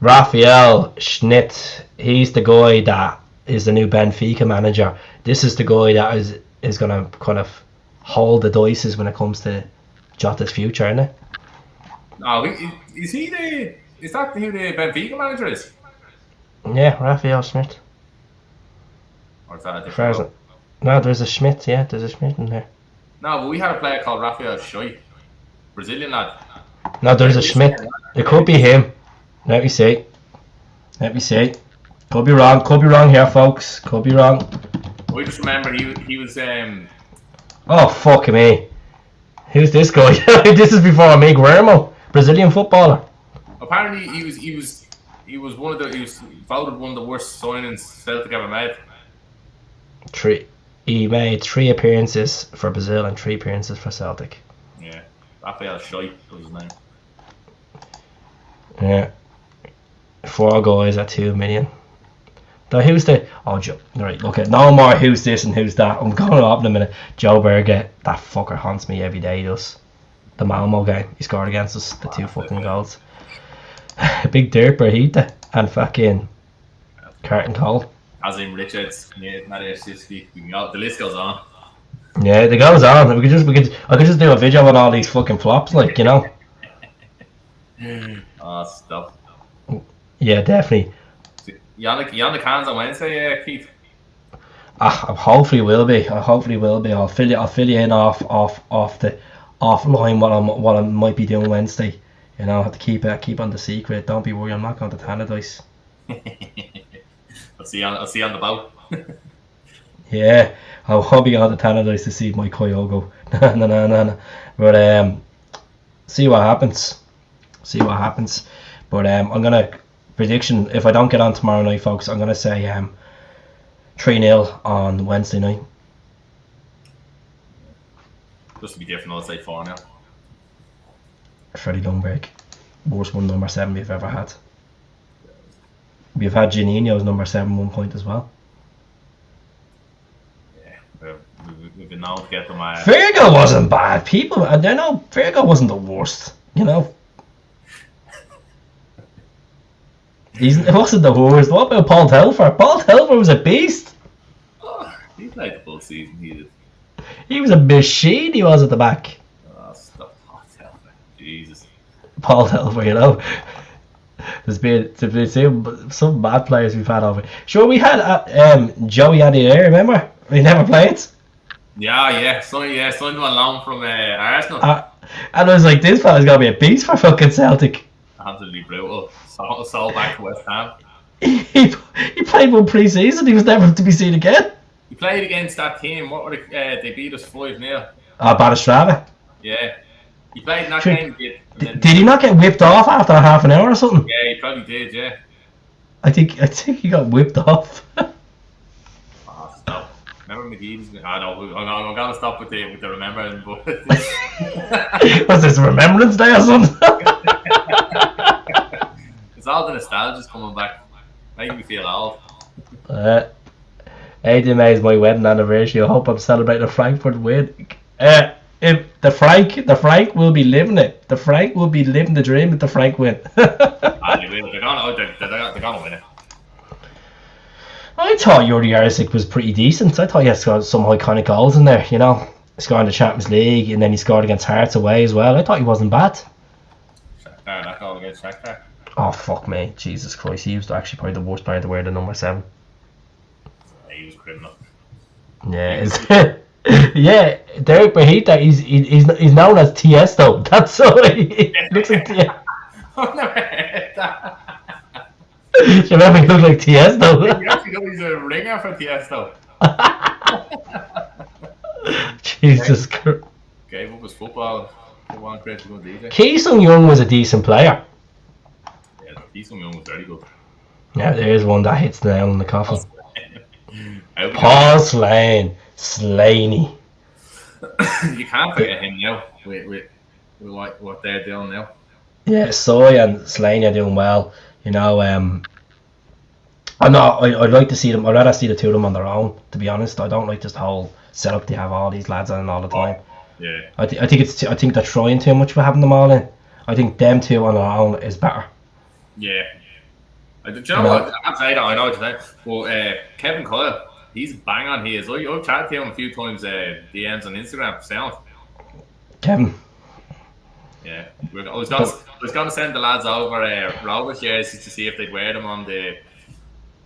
Speaker 1: Raphael Schmidt, he's the guy that is the new Benfica manager. This is the guy that is going to kind of hold the dices when it comes to Jota's future, isn't it?
Speaker 2: No, is that who the Benfica manager is?
Speaker 1: Yeah, Raphael Schmidt.
Speaker 2: Or is that a different?
Speaker 1: No, there's a Schmidt. Yeah, there's a Schmidt in there.
Speaker 2: No, but we had a player called Raphael Schmidt, Brazilian lad.
Speaker 1: No, there's a Schmidt. It could be him. Let me see. Could be wrong here, folks. Could be wrong.
Speaker 2: I just remember he was
Speaker 1: Oh fuck me! Who's this guy? This is before me, Guillermo, Brazilian footballer.
Speaker 2: Apparently, he was voted one of the worst signings Celtic ever made.
Speaker 1: He made 3 appearances for Brazil and 3 appearances for Celtic.
Speaker 2: Yeah, Raphael Schmidt was his name.
Speaker 1: Yeah, 4 goals at 2 million. Though who's the right? Look at no more. Who's this and who's that? I'm going up in a minute. Joe Berger, that fucker haunts me every day. He does. The Malmo game, he scored against us. The 2 fucking goals. Big dirt Berhita and fucking Carton Cole.
Speaker 2: Azim Richards, Maeda, the list goes on.
Speaker 1: Yeah, it goes on. I could just do a video on all these fucking flops, like, you know.
Speaker 2: Oh, stuff.
Speaker 1: Yeah, definitely.
Speaker 2: You on the cans on Wednesday, Keith?
Speaker 1: Hopefully will be. I'll fill you in off the offline what I might be doing Wednesday. You know, I have to keep on the secret. Don't be worried, I'm not going to Tannadice.
Speaker 2: I'll see you on the boat.
Speaker 1: Yeah, I'll be on the Tannadice to see my Kyogo. No. But see what happens. But I'm gonna prediction, if I don't get on tomorrow night, folks, I'm gonna say 3-0 on Wednesday night.
Speaker 2: Just to be different, I'll say 4-0.
Speaker 1: Freddie Lundberg, worst one, number 7 we've ever had. We've had Janino's number 7 1 point as well.
Speaker 2: Yeah, we've been known to get them.
Speaker 1: Virgo wasn't bad. People, I don't know, Virgo wasn't the worst. You know, it wasn't the worst. What about Paul Telfer? Paul Telfer was a beast.
Speaker 2: Oh, he played the full season. He did.
Speaker 1: He was a machine. He was at the back.
Speaker 2: Oh, stop, Paul Telfer. Jesus.
Speaker 1: Paul Telfer, you know. There's been some bad players we've had over. Sure, we had Joey Adier, remember? He never played.
Speaker 2: Yeah. Signed him on loan from Arsenal.
Speaker 1: And I was like, this fella's got to be a beast for fucking Celtic.
Speaker 2: Absolutely brutal. Sold back to West Ham.
Speaker 1: He played one pre-season. He was never to be seen again.
Speaker 2: He played against that team. What were they beat us 5-0.
Speaker 1: Batistrava.
Speaker 2: Yeah. He played in that game.
Speaker 1: Did he not get whipped off after half an hour or something?
Speaker 2: Yeah, he probably did. Yeah.
Speaker 1: I think he got whipped off.
Speaker 2: Oh, stop. Remember McGee's? I know. I'm gonna stop with the remembering, but
Speaker 1: was this Remembrance Day or something?
Speaker 2: It's all the nostalgia's coming back, making me feel old.
Speaker 1: 18 May is my wedding anniversary. I hope I'm celebrating a Frankfurt win. If the Frank will be living it. The Frank will be living the dream if the Frank win.
Speaker 2: They will. They're gonna win it.
Speaker 1: I thought Yuri Jarosik was pretty decent. I thought he had scored some iconic goals in there, you know. He scored in the Champions League and then he scored against Hearts away as well. I thought he wasn't bad.
Speaker 2: That goal against Shakhtar.
Speaker 1: Oh, fuck me. Jesus Christ. He was actually probably the worst player to wear the number 7.
Speaker 2: Yeah, he was criminal.
Speaker 1: Yeah, yeah, Derek Berhita, he's known as Tiesto. That's all he looks like Tiesto.
Speaker 2: I've never heard that.
Speaker 1: You remember he looked like Tiesto?
Speaker 2: You actually know he's a ringer for Tiesto.
Speaker 1: Jesus Christ.
Speaker 2: Gave up his football. Great to go DJ.
Speaker 1: Ki Sung-young was a decent player.
Speaker 2: Yeah, Ki Sung-young was very good.
Speaker 1: Yeah, there is one that hits the nail in the coffin. Paul Slaney.
Speaker 2: You can't forget him now with what they're doing now.
Speaker 1: Yeah, Soy and Slaney are doing well. You know, I'd like to see them. I'd rather see the two of them on their own. To be honest, I don't like this whole setup to have all these lads on all the time.
Speaker 2: Yeah.
Speaker 1: I think they're trying too much for having them all in. I think them two on their own is better.
Speaker 2: Yeah. Do you know what? I can't say that. I know what you're saying. But Kevin Kyle, he's bang on. He is. I've chatted to him a few times. DMs on Instagram. Sound.
Speaker 1: Kevin.
Speaker 2: Yeah. I was going to send the lads over Rovers jerseys to see if they'd wear them on the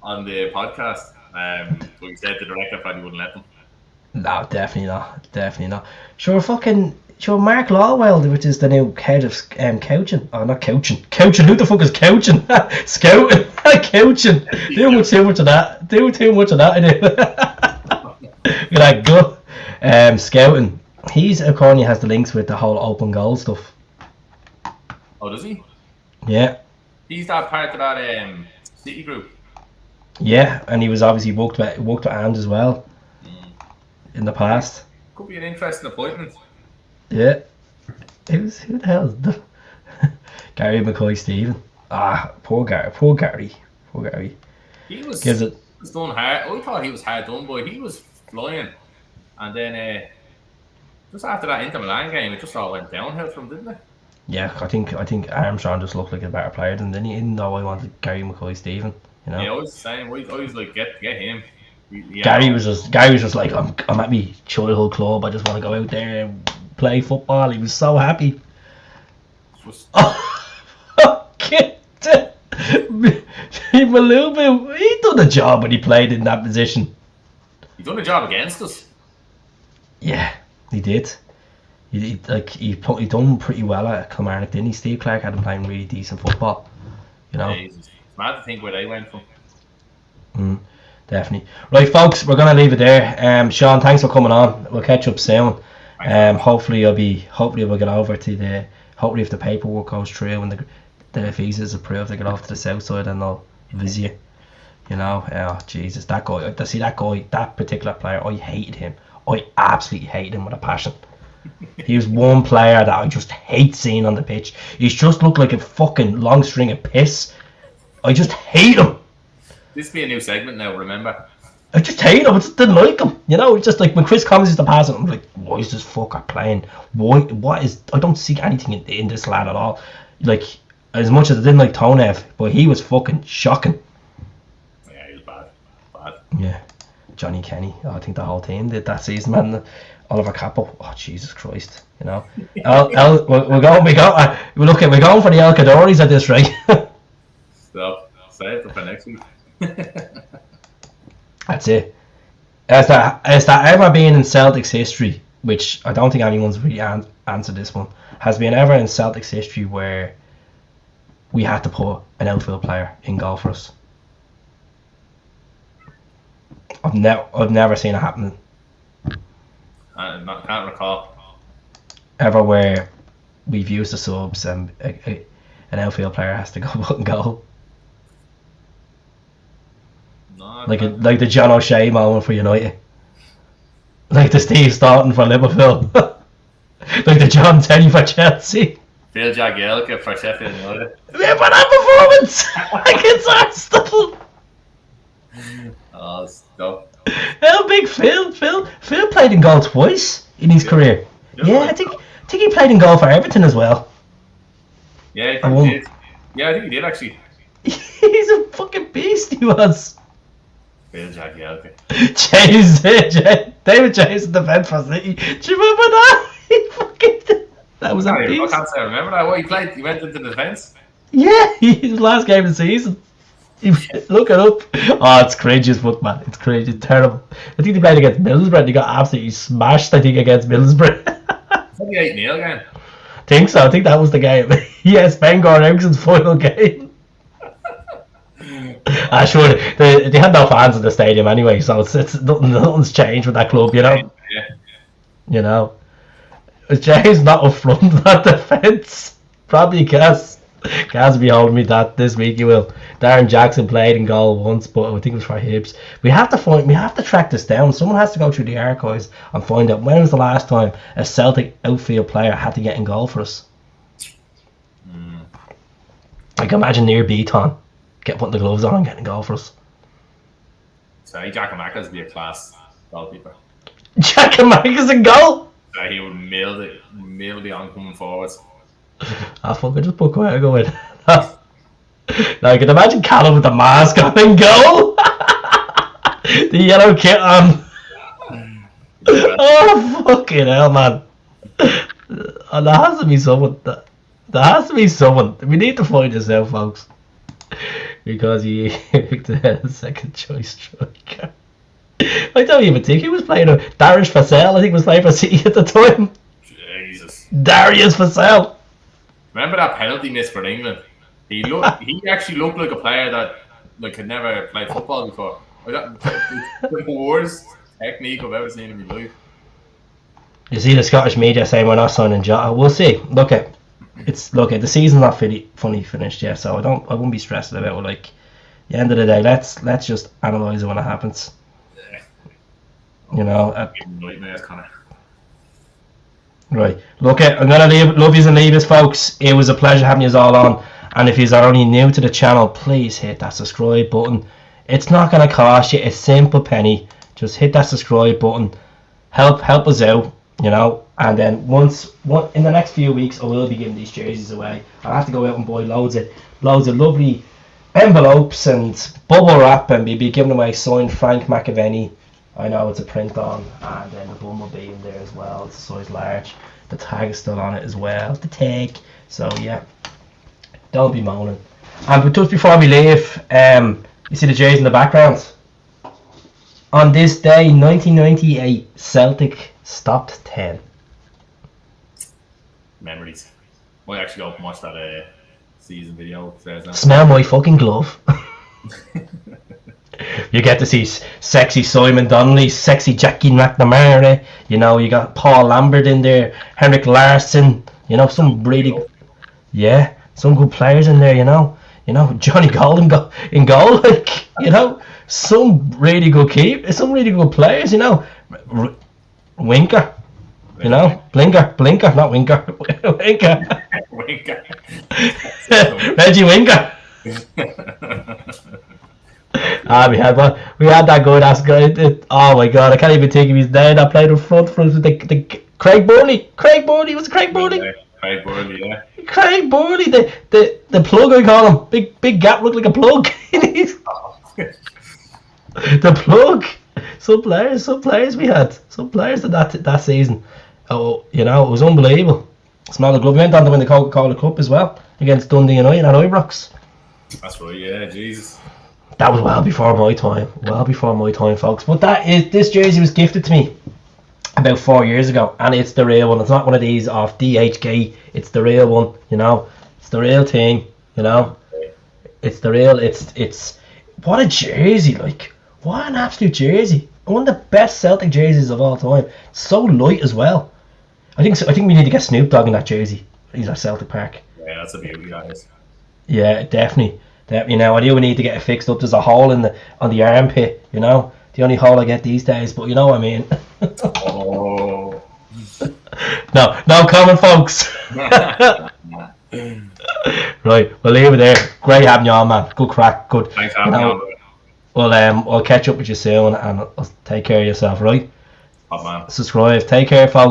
Speaker 2: podcast. But he said the director probably wouldn't let them.
Speaker 1: No, definitely not. Sure, Mark Lawwell, which is the new head of coaching. Oh, not coaching. Coaching. Who the fuck is coaching? Scouting. Coaching. Do too much of that. I do. Look at that gut. Scouting. He's according has the links with the whole open goal stuff.
Speaker 2: Oh, does he?
Speaker 1: Yeah.
Speaker 2: He's that part of that City group.
Speaker 1: Yeah, and he was obviously worked with Ange as well. In the past.
Speaker 2: Could be an interesting appointment.
Speaker 1: Yeah. Who the hell is the Gary McCoy Stephen? Poor Gary. He was
Speaker 2: was done hard. I thought he was hard done, but he was flying. And then just after that Inter Milan game, it just all went downhill from, didn't it?
Speaker 1: Yeah, I think Armstrong just looked like a better player than Lenny, even though I wanted Gary McCoy-Stephen. You know.
Speaker 2: Yeah, I was the same. I was like, get him. Yeah.
Speaker 1: Gary was just like, I'm at my childhood club. I just want to go out there and play football. He was so happy.
Speaker 2: Just...
Speaker 1: Malubu, he done a job when he played in that position.
Speaker 2: He done a job against us.
Speaker 1: Yeah, he did. He done pretty well at Kilmarnock, didn't he? Steve Clark had him playing really decent football. You know.
Speaker 2: Jesus. It's mad to think where they went from.
Speaker 1: Definitely. Right, folks, we're gonna leave it there. Sean, thanks for coming on. We'll catch up soon. Hopefully we'll get over to the. Hopefully, if the paperwork goes through and the visa's approved, they get off to the south side and they'll visit you. You know, oh Jesus, that guy. That particular player, I hated him. I absolutely hated him with a passion. He was one player that I just hate seeing on the pitch. He just looked like a fucking long string of piss. I just hate him.
Speaker 2: This be a new segment now, remember?
Speaker 1: I just hate him. I just didn't like him. You know, it's just like when Chris Collins used to pass it, I'm like, why is this fucker playing? I don't see anything in this lad at all. Like, as much as I didn't like Tonev, but he was fucking shocking.
Speaker 2: Yeah, he was bad.
Speaker 1: Yeah. Johnny Kenny. Oh, I think the whole team did that season, man. Oliver Capel. Oh, Jesus Christ. You know. We're going for the El Cadores at this rate.
Speaker 2: Stop. Save it for next week.
Speaker 1: That's it. Has that ever been in Celtic's history, which I don't think anyone's really answered this one, has been ever in Celtic's history where we had to put an outfield player in goal for us? I've never seen it happen.
Speaker 2: I can't recall.
Speaker 1: Ever where we've used the subs and an outfield player has to go put in goal.
Speaker 2: No,
Speaker 1: like the John O'Shea moment for United. Like the Steve Staunton for Liverpool. Like the John Terry for Chelsea.
Speaker 2: Phil Jagielka for Sheffield United.
Speaker 1: Remember that performance against Arsenal?
Speaker 2: Oh, stop.
Speaker 1: How big Phil played in goal twice in his career. Yeah, I think he played in goal for Everton as well.
Speaker 2: Yeah, I think he did. Yeah, I think he did actually.
Speaker 1: He's a fucking beast, he was.
Speaker 2: Phil Jagielka.
Speaker 1: David James in the defence for City. Do you remember that? That was a beast.
Speaker 2: I can't say I remember that. What he played? He went into the defence?
Speaker 1: Yeah, his last game of the season. Look it up. Oh, it's cringe as fuck, man. It's cringe. It's terrible. I think they played against Middlesbrough and he got absolutely smashed, I think, against Middlesbrough.
Speaker 2: Was that the 8-0 game?
Speaker 1: I think so. I think that was the game. Yes, Ben-Gordon Erikson's final game. Sure, they had no fans in the stadium anyway, so it's nothing's changed with that club, you know.
Speaker 2: Yeah.
Speaker 1: You know, Jay's not up front in that defence. Probably Gaz will be holding me that this week. You will. Darren Jackson played in goal once, but I think it was for Hibs. We have to track this down. Someone has to go through the archives and find out when was the last time a Celtic outfield player had to get in goal for us. Like imagine Nir Bitton putting the gloves on and getting a goal for us.
Speaker 2: Sorry, Giacomakis would be a class goalkeeper.
Speaker 1: Giacomakis in goal?
Speaker 2: So he would mill the oncoming forwards.
Speaker 1: Fuck, I just put Quago in. Now I can imagine Callum with the mask on and goal. The yellow kit on. Oh, fucking hell, man. Oh, there has to be someone. There has to be someone. We need to find this out, folks. Because he picked the second choice striker. I don't even think he was playing. Darius Vassell, I think, was playing for City at the time.
Speaker 2: Jesus.
Speaker 1: Darius Vassell.
Speaker 2: Remember that penalty miss for England? He actually looked like a player that had never played football before. It's the worst technique I've ever seen in my life.
Speaker 1: You see the Scottish media saying we're not signing Jota. We'll see. Look at the season's not fully finished yet, so I wouldn't be stressed about it. Like, at the end of the day, let's just analyse it when it happens.
Speaker 2: Yeah.
Speaker 1: You know.
Speaker 2: Nightmares, Connor.
Speaker 1: Right. Look, I'm gonna love yous and leave us, folks. It was a pleasure having yous all on. And if yous are only new to the channel, please hit that subscribe button. It's not going to cost you a simple penny. Just hit that subscribe button. Help us out, you know. And then in the next few weeks, I will be giving these jerseys away. I'll have to go out and buy loads of lovely envelopes and bubble wrap, and we'll be giving away signed Frank McAvenny. I know it's a print on, and then the bum will be in there as well. It's a size large. The tag is still on it as well. The tag. So yeah, don't be moaning. And just before we leave, you see the jersey in the background. On this day, 1998, Celtic stopped 10.
Speaker 2: Memories. Might actually go and watch that season video.
Speaker 1: Smell my fucking glove. You get to see sexy Simon Donnelly, sexy Jackie McNamara. You know, you got Paul Lambert in there, Henrik Larsson. You know, some really, some good players in there. You know, Johnny Golden in goal. Like, you know, some really good some really good players. You know, Winker. You know, Blinker, not Winker. Winker.
Speaker 2: Winker.
Speaker 1: Reggie Winker. We had that good ass guy. Oh my god, I can't even think of his name. That played in front with the Craig Burnley. Craig Burnley, Craig Burnley, yeah. Craig Burnley, the plug, I call him. Big gap, looked like a plug. The plug. Some players we had. Some players in that season. Oh, you know, it was unbelievable. Smaller club. We went on to win the Coca-Cola Cup as well against Dundee United at Ibrox.
Speaker 2: That's right, yeah, Jesus.
Speaker 1: That was well before my time, folks. But this jersey was gifted to me about 4 years ago, and it's the real one. It's not one of these off DHK. It's the real one, you know. It's the real thing, you know. It's the real. It's what a jersey, like, what an absolute jersey. One of the best Celtic jerseys of all time. It's so light as well. I think we need to get Snoop Dogg in that jersey. He's at Celtic Park.
Speaker 2: Yeah, that's a beauty, guys.
Speaker 1: Yeah, definitely. You know, I do need to get it fixed up. There's a hole on the armpit, you know. The only hole I get these days, but you know what I mean.
Speaker 2: Oh.
Speaker 1: No comment, folks. Right, we'll leave it there. Great having you on, man. Good crack, good.
Speaker 2: Thanks for having me on.
Speaker 1: Well, I'll catch up with you soon, and I'll take care of yourself, right?
Speaker 2: Hot man.
Speaker 1: Subscribe. Take care, folks.